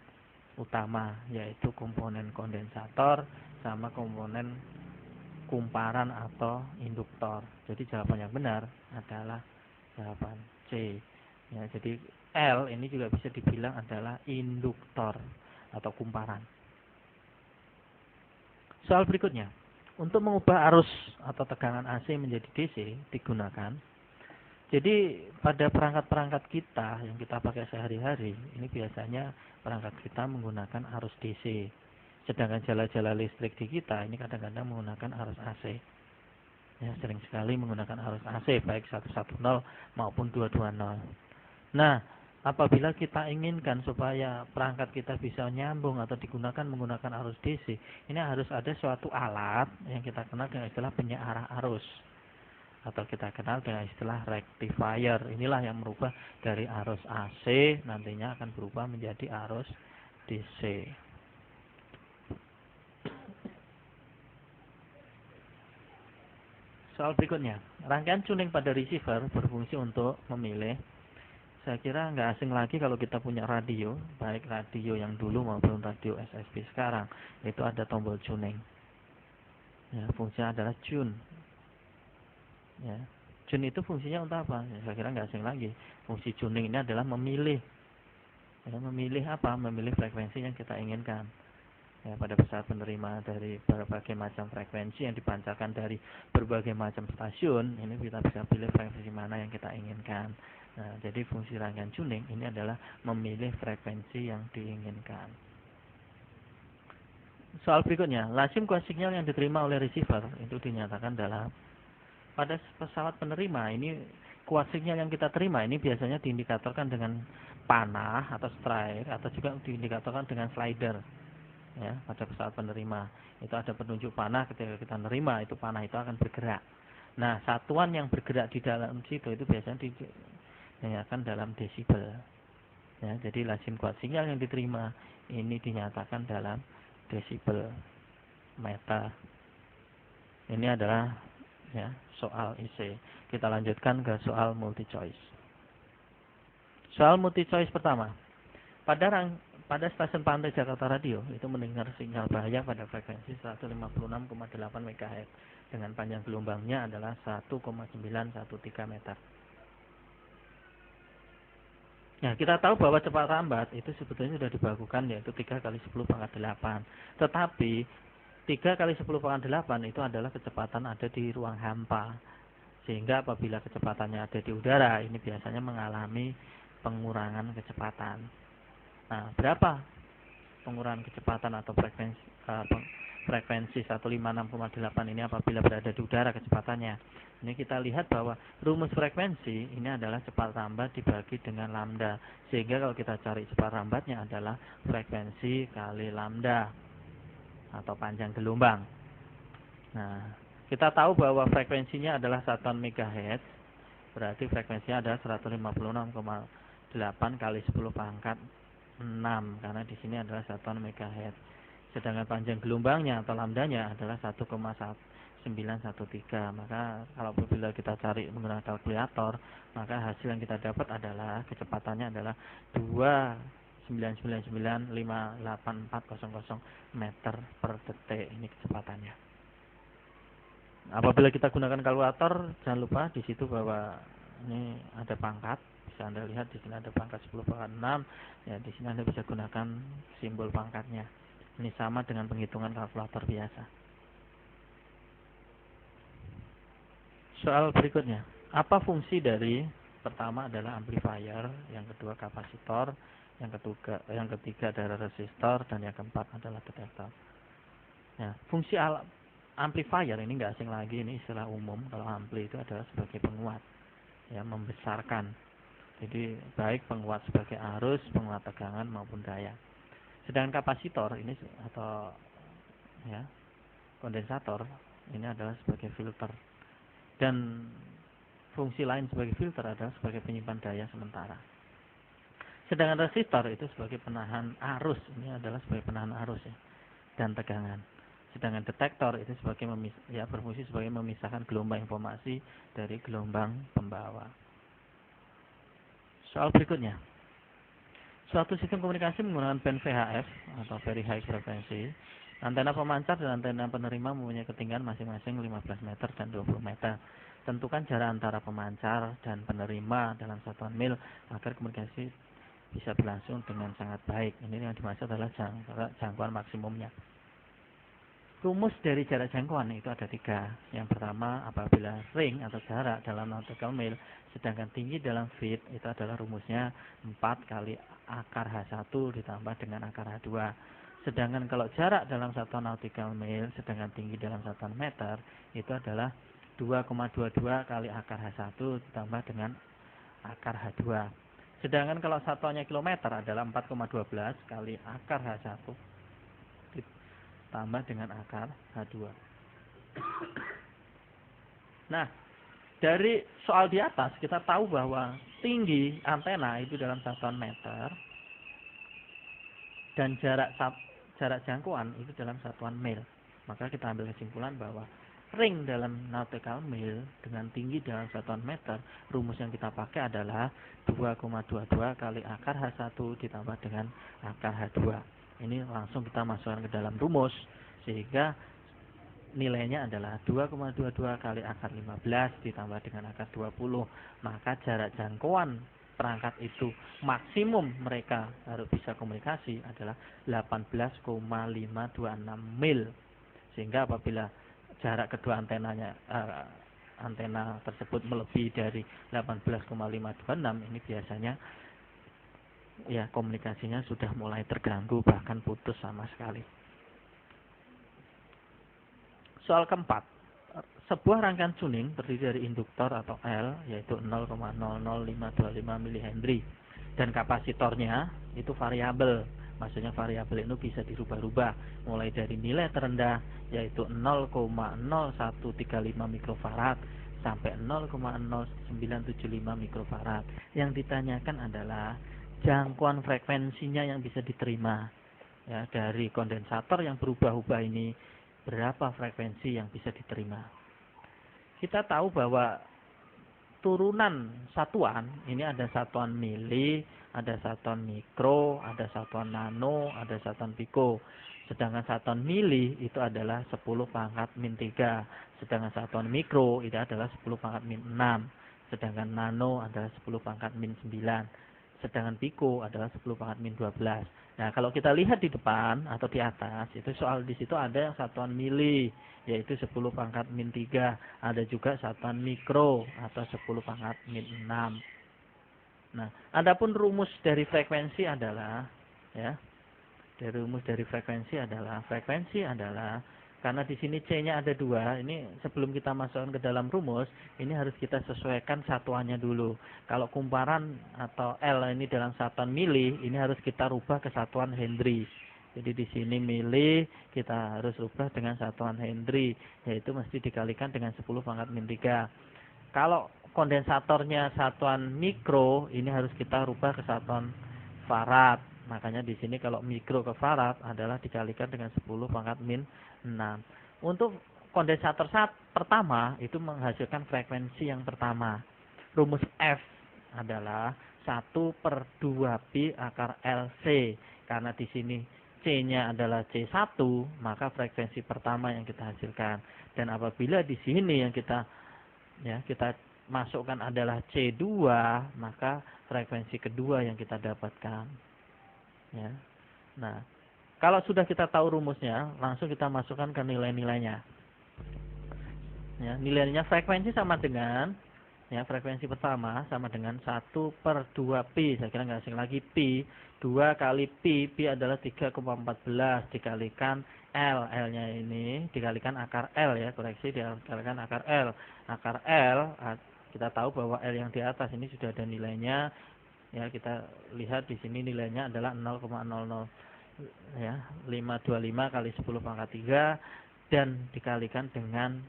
utama, yaitu komponen kondensator sama komponen kumparan atau induktor. Jadi jawaban yang benar adalah jawaban C. Ya, jadi L ini juga bisa dibilang adalah induktor atau kumparan. Soal berikutnya, untuk mengubah arus atau tegangan AC menjadi DC digunakan. Jadi pada perangkat-perangkat kita yang kita pakai sehari-hari, ini biasanya perangkat kita menggunakan arus DC. Sedangkan jala-jala listrik di kita ini kadang-kadang menggunakan arus AC. Ya, sering sekali menggunakan arus AC baik 110 maupun 220. Nah, apabila kita inginkan supaya perangkat kita bisa nyambung atau digunakan menggunakan arus DC, ini harus ada suatu alat yang kita kenal dengan istilah penyearah arus, atau kita kenal dengan istilah rectifier. Inilah yang merubah dari arus AC nantinya akan berubah menjadi arus DC. Soal berikutnya, rangkaian tuning pada receiver berfungsi untuk memilih. Saya kira nggak asing lagi kalau kita punya radio, baik radio yang dulu maupun radio SSB sekarang, itu ada tombol tuning. Ya, fungsinya adalah tune. Ya, tune itu fungsinya untuk apa? Ya, saya kira nggak asing lagi. Fungsi tuning ini adalah memilih. Ya, memilih apa? Memilih frekuensi yang kita inginkan. ya, pada pesawat penerima dari berbagai macam frekuensi yang dipancarkan dari berbagai macam stasiun. Ini kita bisa pilih frekuensi mana yang kita inginkan. Nah, jadi fungsi rangkaian tuning ini adalah memilih frekuensi yang diinginkan. Soal berikutnya, lazim kuat sinyal yang diterima oleh receiver itu dinyatakan dalam pada pesawat penerima ini kuat sinyal yang kita terima ini biasanya diindikatorkan dengan panah atau stripe atau juga diindikatorkan dengan slider. Ya, pada pesawat penerima itu ada penunjuk panah, ketika kita menerima itu panah itu akan bergerak. Nah, satuan yang bergerak di dalam situ itu biasanya dinyatakan dalam desibel. Ya, jadi lazim kuat sinyal yang diterima ini dinyatakan dalam desibel meter. Ini adalah ya soal IC. Kita lanjutkan ke soal multi choice. Soal multi choice pertama. Pada stasiun pantai Jakarta Radio itu mendengar sinyal bahaya pada frekuensi 156,8 MHz dengan panjang gelombangnya adalah 1,913 meter. Nah, kita tahu bahwa cepat lambat itu sebetulnya sudah dibakukan yaitu 3 kali 10 pangkat 8. Tetapi 3 kali 10 pangkat 8 itu adalah kecepatan ada di ruang hampa. Sehingga apabila kecepatannya ada di udara, ini biasanya mengalami pengurangan kecepatan. Nah, berapa pengurangan kecepatan atau frekuensi 156,8 ini apabila berada di udara kecepatannya? Ini kita lihat bahwa rumus frekuensi ini adalah cepat lambat dibagi dengan lambda. Sehingga kalau kita cari cepat lambatnya adalah frekuensi kali lambda atau panjang gelombang. Nah, kita tahu bahwa frekuensinya adalah satuan megahertz. Berarti frekuensinya adalah 156,8 kali 10 pangkat 6 karena di sini adalah satuan megahertz. Sedangkan panjang gelombangnya atau lambdanya adalah 1,913. Maka kalau bila kita cari menggunakan kalkulator, maka hasil yang kita dapat adalah kecepatannya adalah 2,99958,400 meter per detik. Ini kecepatannya. Apabila kita gunakan kalkulator, jangan lupa di situ bahwa ini ada pangkat. Bisa Anda lihat di sini ada pangkat 10 pangkat 6. Ya, di sini Anda bisa gunakan simbol pangkatnya. Ini sama dengan penghitungan kalkulator biasa. Soal berikutnya. Apa fungsi dari pertama adalah amplifier, yang kedua kapasitor, yang ketiga adalah resistor, dan yang keempat adalah detektor. Ya, fungsi amplifier ini nggak asing lagi, ini istilah umum. Kalau ampli itu adalah sebagai penguat, ya, membesarkan. Jadi baik penguat sebagai arus, penguat tegangan maupun daya. Sedangkan kapasitor ini atau ya kondensator ini adalah sebagai filter. Dan fungsi lain sebagai filter adalah sebagai penyimpan daya sementara. Sedangkan resistor itu sebagai penahan arus, ini adalah sebagai penahan arus ya, dan tegangan. Sedangkan detektor itu sebagai berfungsi sebagai memisahkan gelombang informasi dari gelombang pembawa. Soal berikutnya. Suatu sistem komunikasi menggunakan band VHF atau Very High Frequency. Antena pemancar dan antena penerima mempunyai ketinggian masing-masing 15 meter dan 20 meter. Tentukan jarak antara pemancar dan penerima dalam satuan mil agar komunikasi bisa berlangsung dengan sangat baik. Ini yang dimaksud adalah jangkauan maksimumnya. Rumus dari jarak jangkauan itu ada 3. Yang pertama, apabila ring atau jarak dalam nautical mile, sedangkan tinggi dalam feet itu adalah rumusnya 4 kali akar H1 ditambah dengan akar H2. Sedangkan kalau jarak dalam satuan nautical mile, sedangkan tinggi dalam satuan meter, itu adalah 2,22 kali akar H1 ditambah dengan akar H2. Sedangkan kalau satuannya kilometer adalah 4,12 kali akar H1 tambah dengan akar H2. Nah, dari soal di atas kita tahu bahwa tinggi antena itu dalam satuan meter dan jarak jangkauan itu dalam satuan mil. Maka kita ambil kesimpulan bahwa ring dalam nautical mile dengan tinggi dalam satuan meter, rumus yang kita pakai adalah 2,22 kali akar H1 ditambah dengan akar H2. Ini langsung kita masukkan ke dalam rumus, sehingga nilainya adalah 2,22 kali akar 15 ditambah dengan akar 20. Maka jarak jangkauan perangkat itu maksimum mereka harus bisa komunikasi adalah 18,526 mil. Sehingga apabila jarak kedua antena tersebut melebihi dari 18,526, ini biasanya ya komunikasinya sudah mulai terganggu, bahkan putus sama sekali. Soal keempat, sebuah rangkaian tuning terdiri dari induktor atau L, yaitu 0,00525 mH, dan kapasitornya itu variabel. Maksudnya variabel itu bisa dirubah-rubah, mulai dari nilai terendah yaitu 0,0135 mikrofarad sampai 0,0975 mikrofarad. Yang ditanyakan adalah jangkauan frekuensinya yang bisa diterima ya dari kondensator yang berubah-ubah ini, berapa frekuensi yang bisa diterima. Kita tahu bahwa turunan satuan ini ada satuan mili, ada satuan mikro, ada satuan nano, ada satuan piko. Sedangkan satuan mili itu adalah 10 pangkat min 3. Sedangkan satuan mikro itu adalah 10 pangkat min 6. Sedangkan nano adalah 10 pangkat min 9. Sedangkan piko adalah 10 pangkat min 12. Nah, kalau kita lihat di depan atau di atas, itu soal di situ ada yang satuan mili, yaitu 10 pangkat min 3. Ada juga satuan mikro atau 10 pangkat min 6. Nah, adapun rumus dari frekuensi adalah frekuensi adalah karena di sini C-nya ada 2, ini sebelum kita masukkan ke dalam rumus, ini harus kita sesuaikan satuannya dulu. Kalau kumparan atau L ini dalam satuan mili, ini harus kita rubah ke satuan Henry. Jadi di sini mili kita harus rubah dengan satuan Henry, yaitu mesti dikalikan dengan 10 pangkat min 3. Kalau kondensatornya satuan mikro, ini harus kita rubah ke satuan farad. Makanya di sini kalau mikro ke farad adalah dikalikan dengan 10 pangkat min 6. Untuk kondensator pertama itu menghasilkan frekuensi yang pertama. Rumus F adalah 1/2pi akar LC. Karena di sini C-nya adalah C1, maka frekuensi pertama yang kita hasilkan. Dan apabila di sini yang kita masukkan adalah C2, maka frekuensi kedua yang kita dapatkan. Ya. Nah, kalau sudah kita tahu rumusnya, langsung kita masukkan ke nilai-nilainya. Ya, nilainya frekuensi sama dengan frekuensi pertama sama dengan 1/2pi. Saya kira nggak asing lagi pi. 2 kali pi adalah 3,14 dikalikan L. L-nya ini dikalikan akar L ya, koreksi dikalikan akar L. Akar L, kita tahu bahwa L yang di atas ini sudah ada nilainya. Ya, kita lihat di sini nilainya adalah 0,00525 kali 10 pangkat 3 dan dikalikan dengan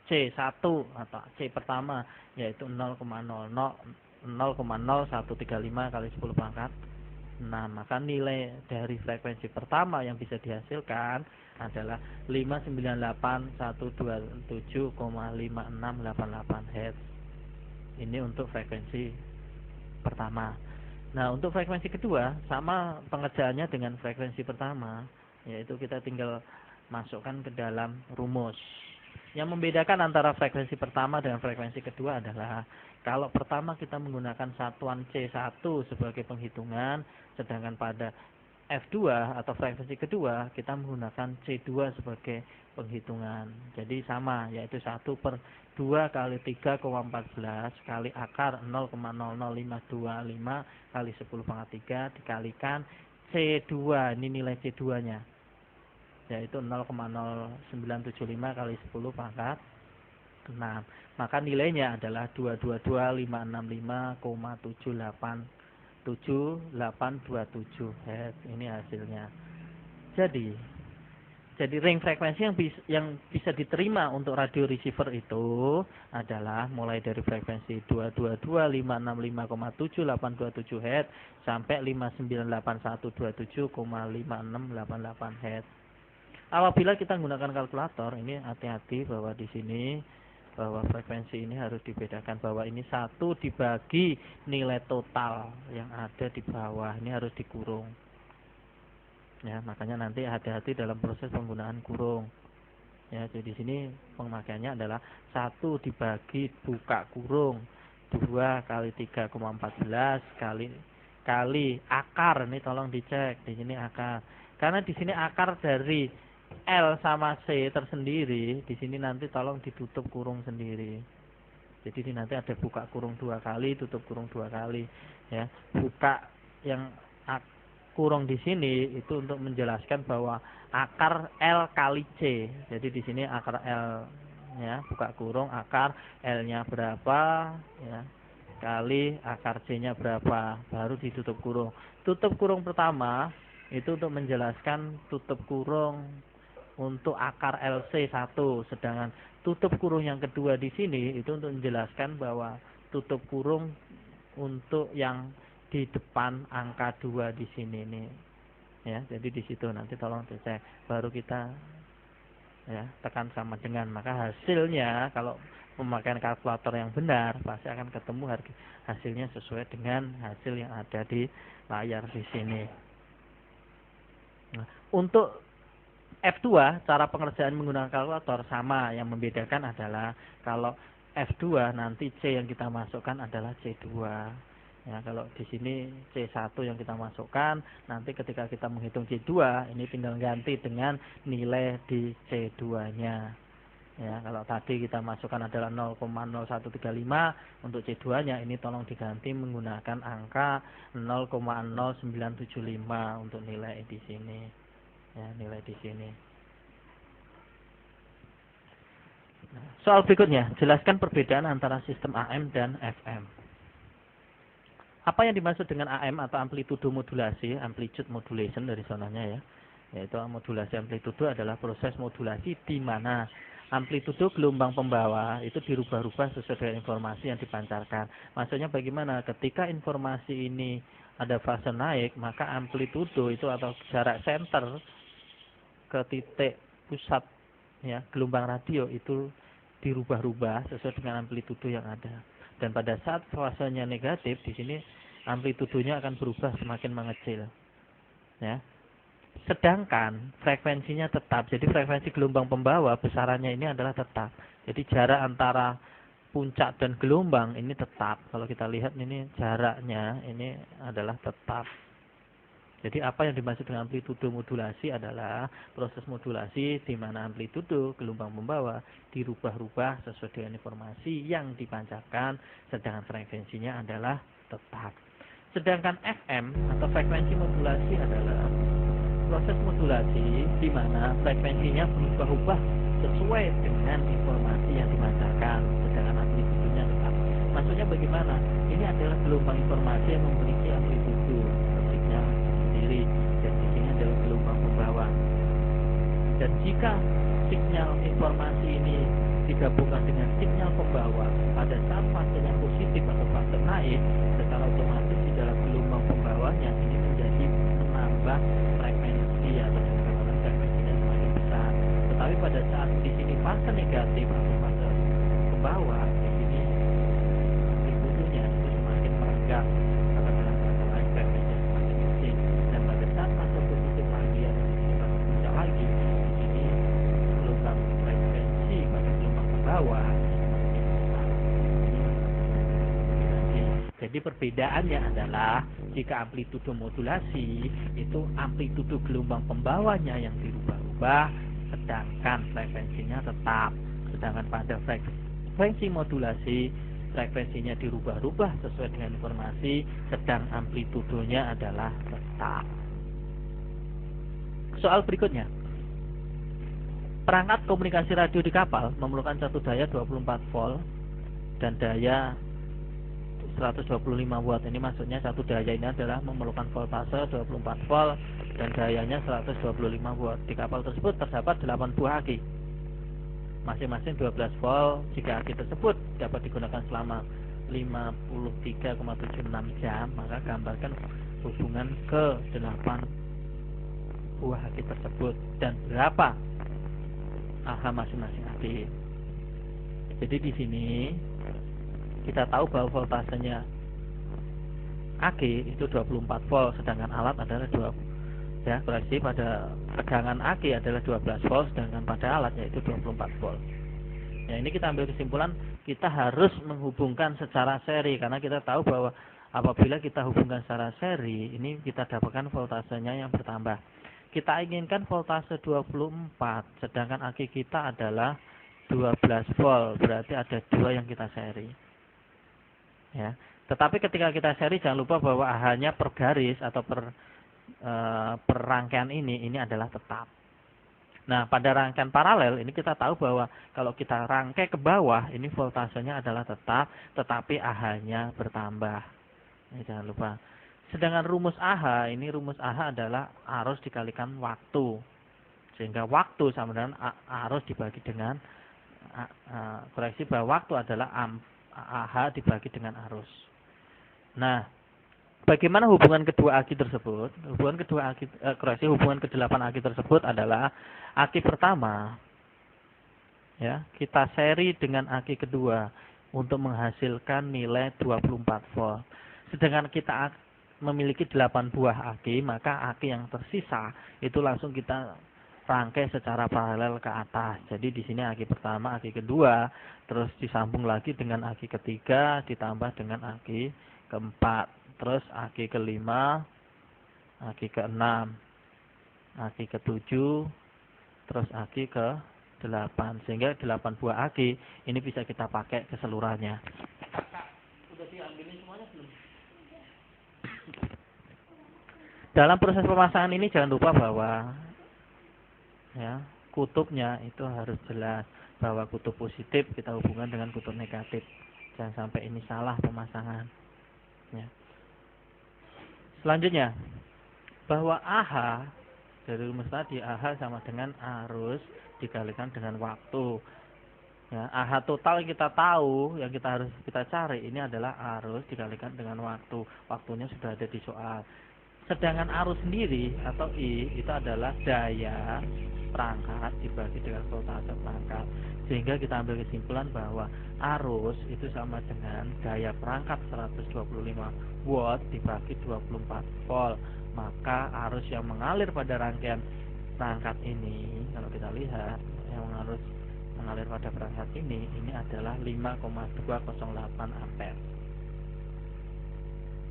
C1 atau C pertama, yaitu 0,0135 kali 10 pangkat 6. Maka nilai dari frekuensi pertama yang bisa dihasilkan adalah 598.127,5688 Hz. Ini untuk frekuensi pertama. Nah, untuk frekuensi kedua sama pengerjaannya dengan frekuensi pertama, yaitu kita tinggal masukkan ke dalam rumus. Yang membedakan antara frekuensi pertama dan frekuensi kedua adalah kalau pertama kita menggunakan satuan C1 sebagai penghitungan, sedangkan pada F2 atau frekuensi kedua kita menggunakan C2 sebagai penghitungan. Jadi sama, yaitu 1/2 kali 3,14 kali akar 0,00525 kali 10 pangkat 3 dikalikan C2, ini nilai C2-nya. Yaitu 0,0975 kali 10 pangkat 6. Maka nilainya adalah 222.565,7827 Hz. Ini hasilnya. Jadi ring frekuensi yang bisa diterima untuk radio receiver itu adalah mulai dari frekuensi 222.565,7827 Hz sampai 598127,5688 Hz. Apabila kita menggunakan kalkulator, ini hati-hati bahwa di sini bahwa frekuensi ini harus dibedakan bahwa ini 1 dibagi nilai total yang ada di bawah, ini harus dikurung. Ya, makanya nanti hati-hati dalam proses penggunaan kurung. Ya, jadi di sini pemakaiannya adalah 1 dibagi buka kurung 2 kali 3,14 kali akar. Ini tolong dicek di sini akar. Karena di sini akar dari L sama C tersendiri, di sini nanti tolong ditutup kurung sendiri. Jadi ini nanti ada buka kurung 2 kali, tutup kurung 2 kali, ya. Buka yang kurung di sini itu untuk menjelaskan bahwa akar L kali C. Jadi di sini akar L, ya, buka kurung akar L-nya berapa, ya, kali akar C-nya berapa, baru ditutup kurung. Tutup kurung pertama itu untuk menjelaskan tutup kurung untuk akar LC 1, sedangkan tutup kurung yang kedua di sini itu untuk menjelaskan bahwa tutup kurung untuk yang di depan angka 2 di sini nih. Ya, jadi di situ nanti tolong dicek, baru kita, ya, tekan sama dengan, maka hasilnya kalau pemakaian kalkulator yang benar pasti akan ketemu hasilnya sesuai dengan hasil yang ada di layar di sini. Nah, untuk F2 cara pengerjaan menggunakan kalkulator sama, yang membedakan adalah kalau F2 nanti C yang kita masukkan adalah C2. Ya, kalau di sini C1 yang kita masukkan, nanti ketika kita menghitung C2 ini tinggal ganti dengan nilai di C2-nya. Ya, kalau tadi kita masukkan adalah 0,0135 untuk C2-nya, ini tolong diganti menggunakan angka 0,0975 untuk nilai di sini. Ya, nilai di sini. Nah, soal berikutnya, jelaskan perbedaan antara sistem AM dan FM. Apa yang dimaksud dengan AM atau amplitudo modulasi, amplitude modulation dari sonanya, ya. Yaitu modulasi amplitudo adalah proses modulasi di mana amplitudo gelombang pembawa itu dirubah-rubah sesuai dengan informasi yang dipancarkan. Maksudnya bagaimana? Ketika informasi ini ada fase naik, maka amplitudo itu atau jarak center ke titik pusat, ya, gelombang radio itu dirubah-rubah sesuai dengan amplitudo yang ada. Dan pada saat fasenya negatif, di sini amplitudonya akan berubah semakin mengecil, ya. Sedangkan frekuensinya tetap. Jadi frekuensi gelombang pembawa besarannya ini adalah tetap. Jadi jarak antara puncak dan gelombang ini tetap. Kalau kita lihat ini jaraknya ini adalah tetap. Jadi apa yang dimaksud dengan amplitudo modulasi adalah proses modulasi di mana amplitudo gelombang pembawa dirubah-rubah sesuai dengan informasi yang dipancarkan, sedangkan frekuensinya adalah tetap. Sedangkan FM atau frekuensi modulasi adalah proses modulasi di mana frekuensinya berubah-ubah sesuai dengan informasi yang dipancarkan, sedangkan amplitudonya tetap. Maksudnya bagaimana? Ini adalah gelombang informasi yang memiliki amplitudo sendiri, dan di sini adalah gelombang pembawa. Dan jika sinyal informasi ini digabungkan dengan sinyal pembawa pada saat fasenya positif atau fase naik, secara otomatis di dalam gelombang pembawanya ini menjadi menambah frekuensi atau dengan frekuensinya semakin besar. Tetapi pada saat di sini fase negatif atau fase pembawa, di sini amplitudonya itu semakin merenggang. Jadi perbedaannya adalah jika amplitudo modulasi itu amplitudo gelombang pembawanya yang dirubah-ubah, sedangkan frekuensinya tetap. Sedangkan pada frekuensi modulasi frekuensinya dirubah-rubah sesuai dengan informasi, sedang amplitudonya adalah tetap. Soal berikutnya. Perangkat komunikasi radio di kapal memerlukan satu daya 24 volt dan daya 125 watt. Ini maksudnya satu daya ini adalah memerlukan voltase 24 volt dan dayanya 125 watt. Di kapal tersebut terdapat 8 buah aki, masing-masing 12 volt. Jika aki tersebut dapat digunakan selama 53,76 jam, maka gambarkan hubungan ke 8 buah aki tersebut dan berapa AH masing-masing aki. Jadi di sini kita tahu bahwa voltasenya AC itu 24 volt, sedangkan alat adalah 2, ya, berarti pada tegangan AC adalah 12 volt, sedangkan pada alat yaitu 24 volt. Ya, ini kita ambil kesimpulan kita harus menghubungkan secara seri karena kita tahu bahwa apabila kita hubungkan secara seri, ini kita dapatkan voltasenya yang bertambah. Kita inginkan voltase 24, sedangkan aki kita adalah 12 volt, berarti ada 2 yang kita seri. Ya. Tetapi ketika kita seri jangan lupa bahwa AH-nya per garis atau per rangkaian ini adalah tetap. Nah, pada rangkaian paralel ini kita tahu bahwa kalau kita rangkai ke bawah ini voltasenya adalah tetap, tetapi AH-nya bertambah. Ini jangan lupa. Sedangkan rumus AH, ini rumus AH adalah arus dikalikan waktu. Sehingga waktu sama dengan arus dibagi dengan koreksi bahwa waktu adalah AH dibagi dengan arus. Nah, bagaimana hubungan kedua aki tersebut? Hubungan ke-8 aki tersebut adalah aki pertama, ya, kita seri dengan aki kedua untuk menghasilkan nilai 24 volt. Sedangkan kita memiliki 8 buah aki, maka aki yang tersisa itu langsung kita rangkai secara paralel ke atas. Jadi di sini aki pertama, aki kedua, terus disambung lagi dengan aki ketiga, ditambah dengan aki keempat, terus aki kelima, aki keenam, aki ketujuh, terus aki ke-8, sehingga 8 buah aki ini bisa kita pakai keseluruhannya. Udah diambilin semuanya belum? Dalam proses pemasangan ini jangan lupa bahwa ya, kutubnya itu harus jelas, bahwa kutub positif kita hubungkan dengan kutub negatif. Jangan sampai ini salah pemasangan. Ya. Selanjutnya, bahwa AH dari rumus tadi, AH sama dengan arus dikalikan dengan waktu. Ya, AH total yang kita tahu, yang harus kita cari ini adalah arus dikalikan dengan waktu. Waktunya sudah ada di soal. Sedangkan arus sendiri atau I itu adalah daya perangkat dibagi dengan voltase perangkat. Sehingga kita ambil kesimpulan bahwa arus itu sama dengan daya perangkat 125 watt dibagi 24 volt. Maka arus yang mengalir pada rangkaian perangkat ini, kalau kita lihat yang mengalir pada perangkat ini adalah 5,208 ampere.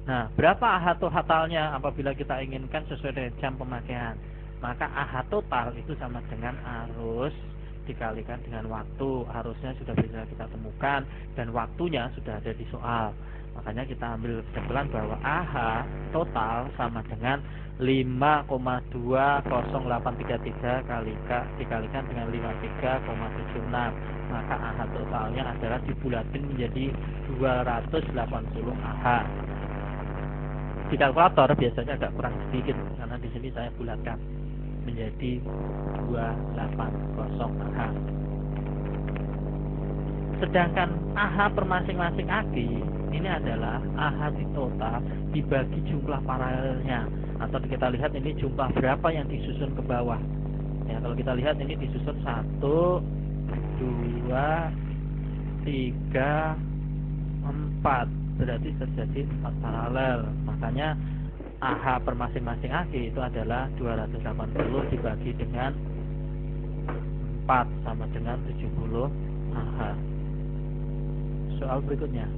Nah, berapa AH totalnya apabila kita inginkan sesuai dengan jam pemakaian? Maka AH total itu sama dengan arus dikalikan dengan waktu. Arusnya sudah bisa kita temukan dan waktunya sudah ada di soal. Makanya kita ambil kesimpulan bahwa AH total sama dengan 5,20833 dikalikan dengan 53,76. Maka AH totalnya adalah dibulatin menjadi 280 AH. Di kalkulator biasanya agak kurang sedikit karena di sini saya bulatkan menjadi 280 AH. Sedangkan AH per masing-masing aki ini adalah AH di total dibagi jumlah paralelnya, atau kita lihat ini jumlah berapa yang disusun ke bawah. Ya, kalau kita lihat ini disusun 1, 2, 3, 4. Berarti terjadi 4 paralel. Makanya AH per masing-masing aki itu adalah 280 dibagi dengan 4 sama dengan 70 AH. Soal berikutnya,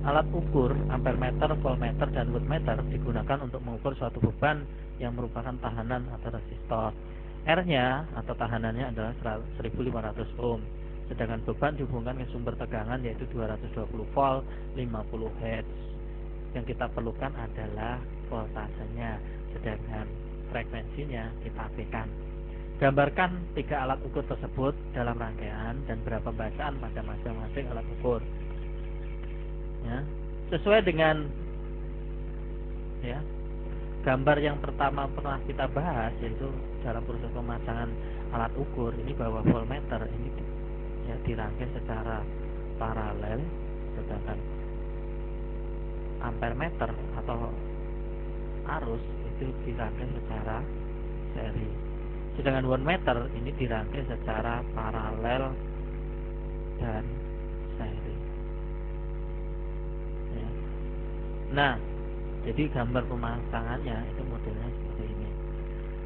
alat ukur ampermeter, voltmeter, dan wattmeter digunakan untuk mengukur suatu beban yang merupakan tahanan atau resistor. R-nya atau tahanannya adalah 1500 ohm. Sedangkan beban dihubungkan ke sumber tegangan yaitu 220 volt 50 Hz. Yang kita perlukan adalah voltasenya, sedangkan frekuensinya kita P-kan. Gambarkan 3 alat ukur tersebut dalam rangkaian dan berapa bacaan pada masing-masing alat ukur. Ya, sesuai dengan ya, gambar yang pertama pernah kita bahas, yaitu dalam proses pemasangan alat ukur ini bahwa voltmeter ini ya dirangkai secara paralel, sedangkan ampermeter atau arus itu dirangkai secara seri. Sedangkan wattmeter ini dirangkai secara paralel dan seri. Ya. Nah, jadi gambar pemasangannya itu modelnya seperti ini.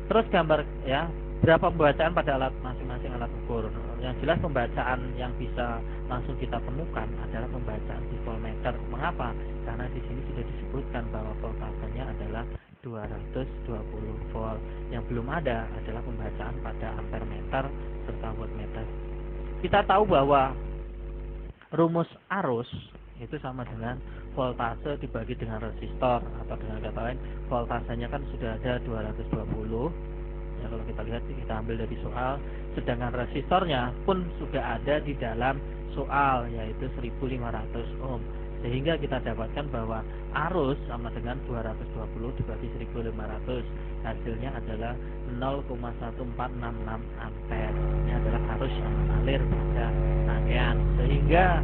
Terus gambar ya berapa pembacaan pada masing-masing alat ukur. Yang jelas pembacaan yang bisa langsung kita temukan adalah pembacaan di voltmeter. Mengapa? Karena di sini sudah disebutkan bahwa voltasenya adalah 220 volt. Yang belum ada adalah pembacaan pada ampere meter serta wattmeter. Kita tahu bahwa rumus arus itu sama dengan voltase dibagi dengan resistor, atau dengan kata lain voltasenya kan sudah ada 220 ya, kalau kita lihat kita ambil dari soal, sedangkan resistornya pun sudah ada di dalam soal, yaitu 1500 ohm, sehingga kita dapatkan bahwa arus sama dengan 220 dibagi 1500, hasilnya adalah 0,1466 ampere. Ini adalah arus yang mengalir pada rangkaian, sehingga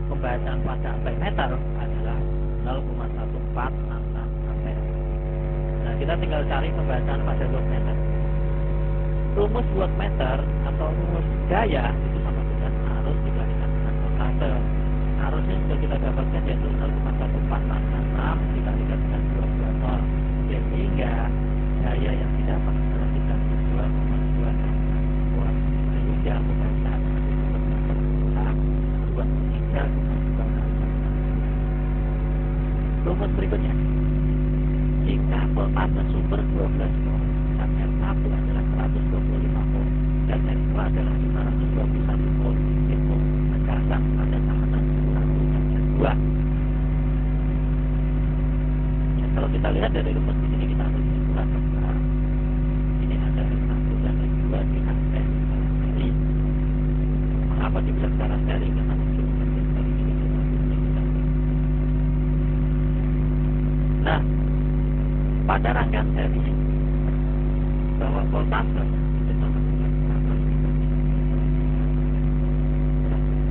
pembacaan pada ampere meter adalah 0,1466 ampere. Nah, kita tinggal cari pembacaan pada wattmeter. Rumus wattmeter atau rumus daya itu sama dengan arus dikalikan dengan voltase. Arusnya sudah kita dapatkan, yaitu 0,1466 dikalikan dengan 220, sehingga daya yang didapat adalah 32,2 watt, sehingga pembacaan adalah 23,2. Rumus berikutnya, jika voltase sumber 12 volt dan R1 adalah 125 volt dan R2 adalah 521 volt, itu terkasang pada takanan R1 dan R2. Ya, kalau kita lihat dari rumus di sini, kita ambil kesimpulan bahwa ini ada R1 dan R2 di aspek secara seri. Mengapa dibilang secara seri? Karena menunjukkan dari ini kita. Nah, pada rangkaian seri bahwa voltase itu sama dengan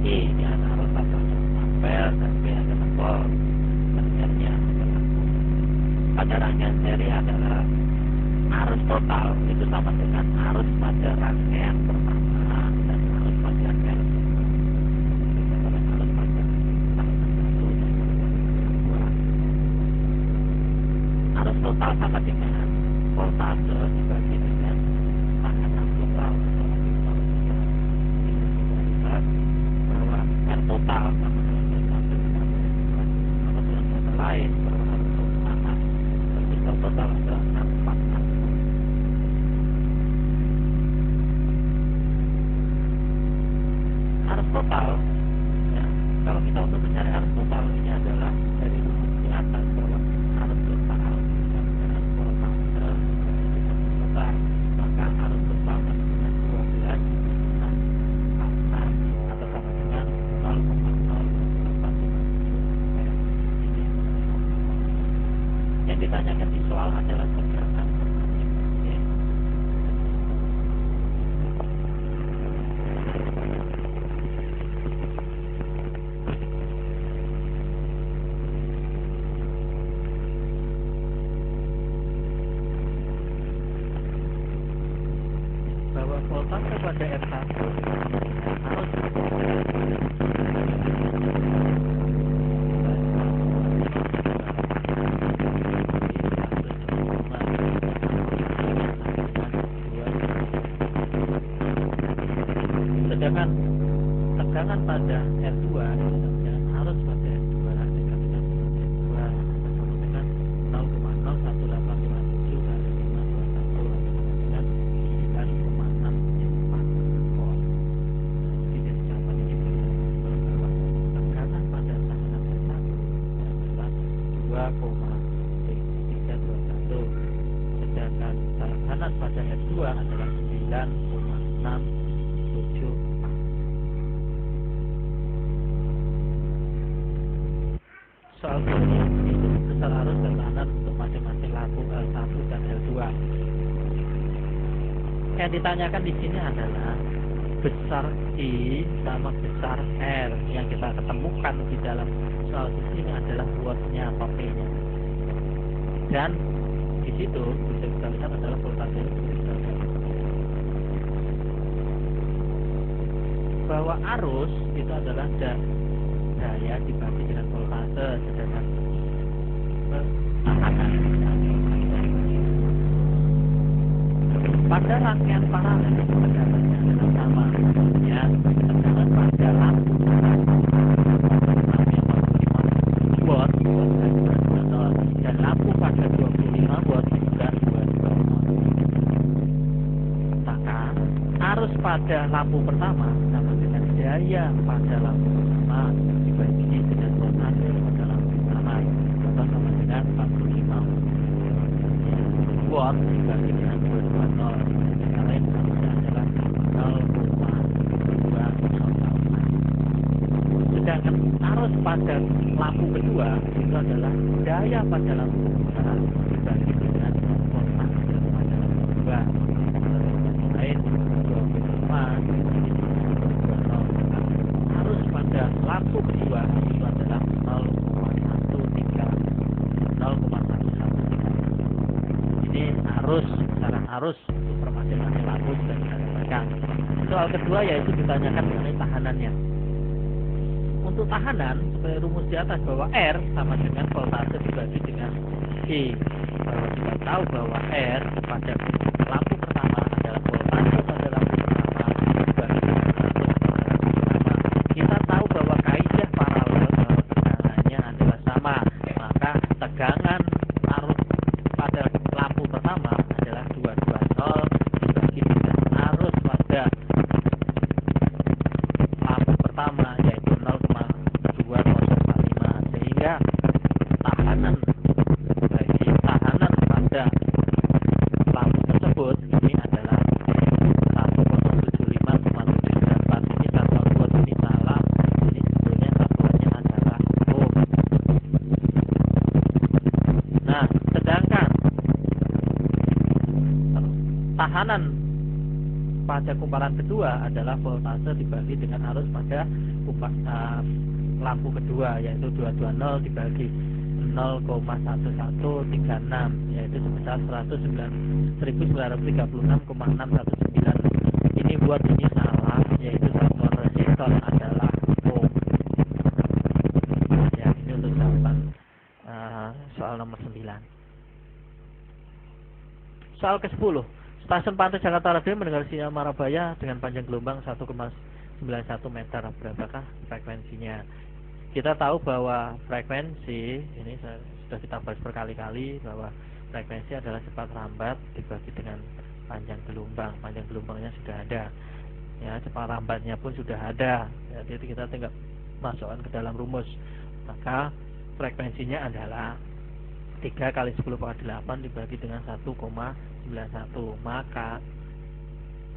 ini adalah voltase ampere dan B adalah volt, dan R-nya adalah ohm. Pada rangkaian seri adalah arus total itu sama dengan arus pada rangkaian pertama dan arus pada rangkaian arus total sama dengan voltase dibagi dengan takanan total atau resistor. Ini kita lihat bahwa R total sama dengan voltase dibagi dengan, atau dengan kata lain bahwa arus total resistor total adalah 64. Arus total ya, kalau kita untuk mencari arus total, ini adalah dari rumus di atas bahwa arus total maka arus total sama dengan 12 atau sama dengan 0,0457. Yang ditanyakan di soal adalah tegangan masing-masing. Bahwa voltase pada R1 arus sedangkan tegangan pada R2 dan arus pada R2 dikalikan dengan R2 sama dengan 0,01857 kali 521 dengan 9,64 volt. Jadi dari jawaban ini bisa disimpulkan bahwa tegangan pada takanan R1 adalah 2,321, sedangkan tekanan pada R2 adalah 9,674. Soal berikutnya, itu besar arus dan tekanan untuk masing-masing lampu L1 dan L2. Yang ditanyakan di sini adalah besar I sama besar R. Yang kita ketemukan di dalam soal di sini adalah wattnya atau P-nya. Dan di situ bisa kita lihat adalah voltase bahwa arus itu adalah daya dibagi dengan voltase, sedangkan tekanan pada rangkaian paralel tegangannya adalah sama, ya. Tegangan pada lampu rangkaian 45 watt dan lampu pada 25 watt juga 22 volt. Maka arus pada lampu pertama sama dengan daya pada lampu pertama dibagi dengan voltase pada lampu pertama, atau sama dengan 45 watt dibagi dengan 22 volt. Yang lain adalah 0,204. Sedangkan arus pada lampu kedua itu adalah daya pada lampu kedua dibagi dengan voltase pada lampu kedua. Yang lain 25. Arus pada lampu kedua itu adalah 0,113. Ini arus, besaran arus untuk permasalahan lampu sudah kita dapatkan. Soal kedua yaitu ditanyakan mengenai tahanannya. Untuk tahanan, sebagai rumus di atas bahwa R sama dengan voltase dibagi dengan E. Kalau kita tahu bahwa R pada lampu pertama adalah voltase pada lampu pertama dibagi dengan arus pada lampu pertama. Kita tahu bahwa kaidah paralel bahwa tegangannya adalah sama, maka tegangan arus pada lampu pertama adalah 220 dibagi dengan arus pada lampu pertama yaitu 0,2045, sehingga tahanan pada lampu tersebut ini adalah 1075,794. Ini satuan buat ini salah, ini sebetulnya satuannya adalah ohm. Nah, sedangkan tahanan pada kumparan kedua adalah voltase dibagi dengan arus pada lampu kedua yaitu 220 dibagi 0,1136 yaitu sebesar 1936,619. Ini buat ini salah, yaitu satuan resistor adalah ohm. Ya, ini untuk jawaban soal nomor 9. Soal ke-10. Stasiun Pantai Jakarta Radio mendengar sinyal Marabaya dengan panjang gelombang 1,91 meter. Berapakah frekuensinya? Kita tahu bahwa frekuensi ini sudah kita bahas berkali-kali bahwa frekuensi adalah cepat lambat dibagi dengan panjang gelombang. Panjang gelombangnya sudah ada, ya, cepat lambatnya pun sudah ada. Jadi kita tinggal masukkan ke dalam rumus. Maka frekuensinya adalah 3 kali 10 × 8 dibagi dengan 1,91. Maka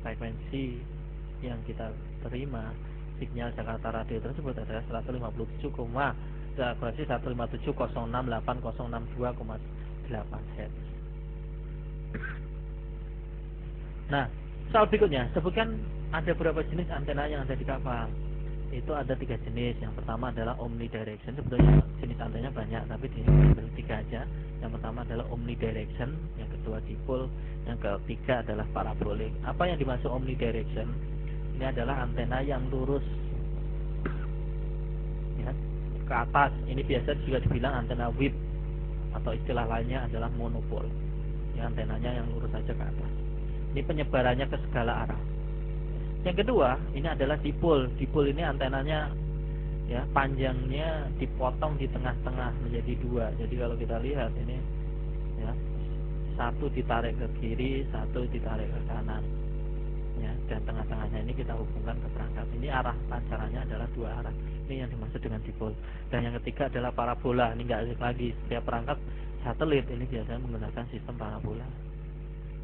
frekuensi yang kita terima sinyal Jakarta Radio tersebut adalah 157,068062,8 Hz. Nah, soal berikutnya, sebutkan ada berapa jenis antena yang ada di kapal. Itu ada 3 jenis. Yang pertama adalah omnidirection. Sebetulnya jenis antenanya banyak, tapi di sini ambil 3 aja. Yang pertama adalah omnidirection, yang kedua dipole, yang ketiga adalah parabolik. Apa yang dimaksud omnidirection? Ini adalah antena yang lurus, ya, ke atas. Ini biasa juga dibilang antena whip, atau istilah lainnya adalah monopole. Ya, antenanya yang lurus saja ke atas. Ini penyebarannya ke segala arah. Yang kedua, ini adalah dipole. Dipole ini antenanya, ya, panjangnya dipotong di tengah-tengah menjadi 2. Jadi kalau kita lihat ini, ya, satu ditarik ke kiri, satu ditarik ke kanan, ya, dan tengah-tengahnya ini kita hubungkan ke perangkat. Ini arah pancarannya adalah 2 arah. Ini yang dimaksud dengan dipole. Dan yang ketiga adalah parabola. Ini enggak lagi setiap perangkat satelit ini biasanya menggunakan sistem parabola.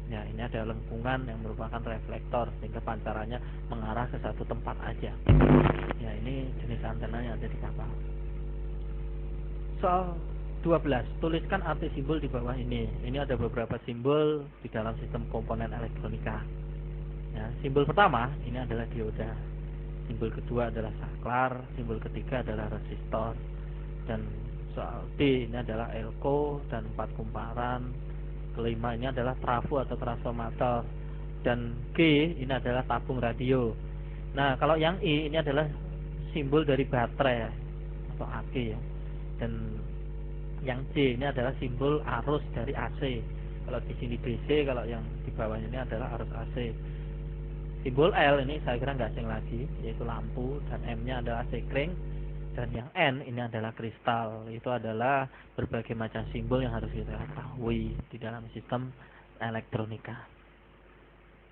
Ya, ini ada lengkungan yang merupakan reflektor sehingga pancarannya mengarah ke satu tempat aja. Ya, ini jenis antena yang ada di kapal. Soal 12. Tuliskan arti simbol di bawah ini. Ini ada beberapa simbol di dalam sistem komponen elektronika. Ya, simbol pertama ini adalah dioda. Simbol kedua adalah saklar, simbol ketiga adalah resistor. Dan soal D ini adalah elko dan 4 kumparan. Kelima ini adalah trafo atau transformator, dan G ini adalah tabung radio. Nah, kalau yang I ini adalah simbol dari baterai atau AC, ya. Dan yang C ini adalah simbol arus dari AC. Kalau di sini DC, kalau yang di bawahnya ini adalah arus AC. Simbol L ini saya kira nggak asing lagi, yaitu lampu, dan M-nya adalah sekring, dan yang N ini adalah kristal. Itu adalah berbagai macam simbol yang harus kita ketahui di dalam sistem elektronika.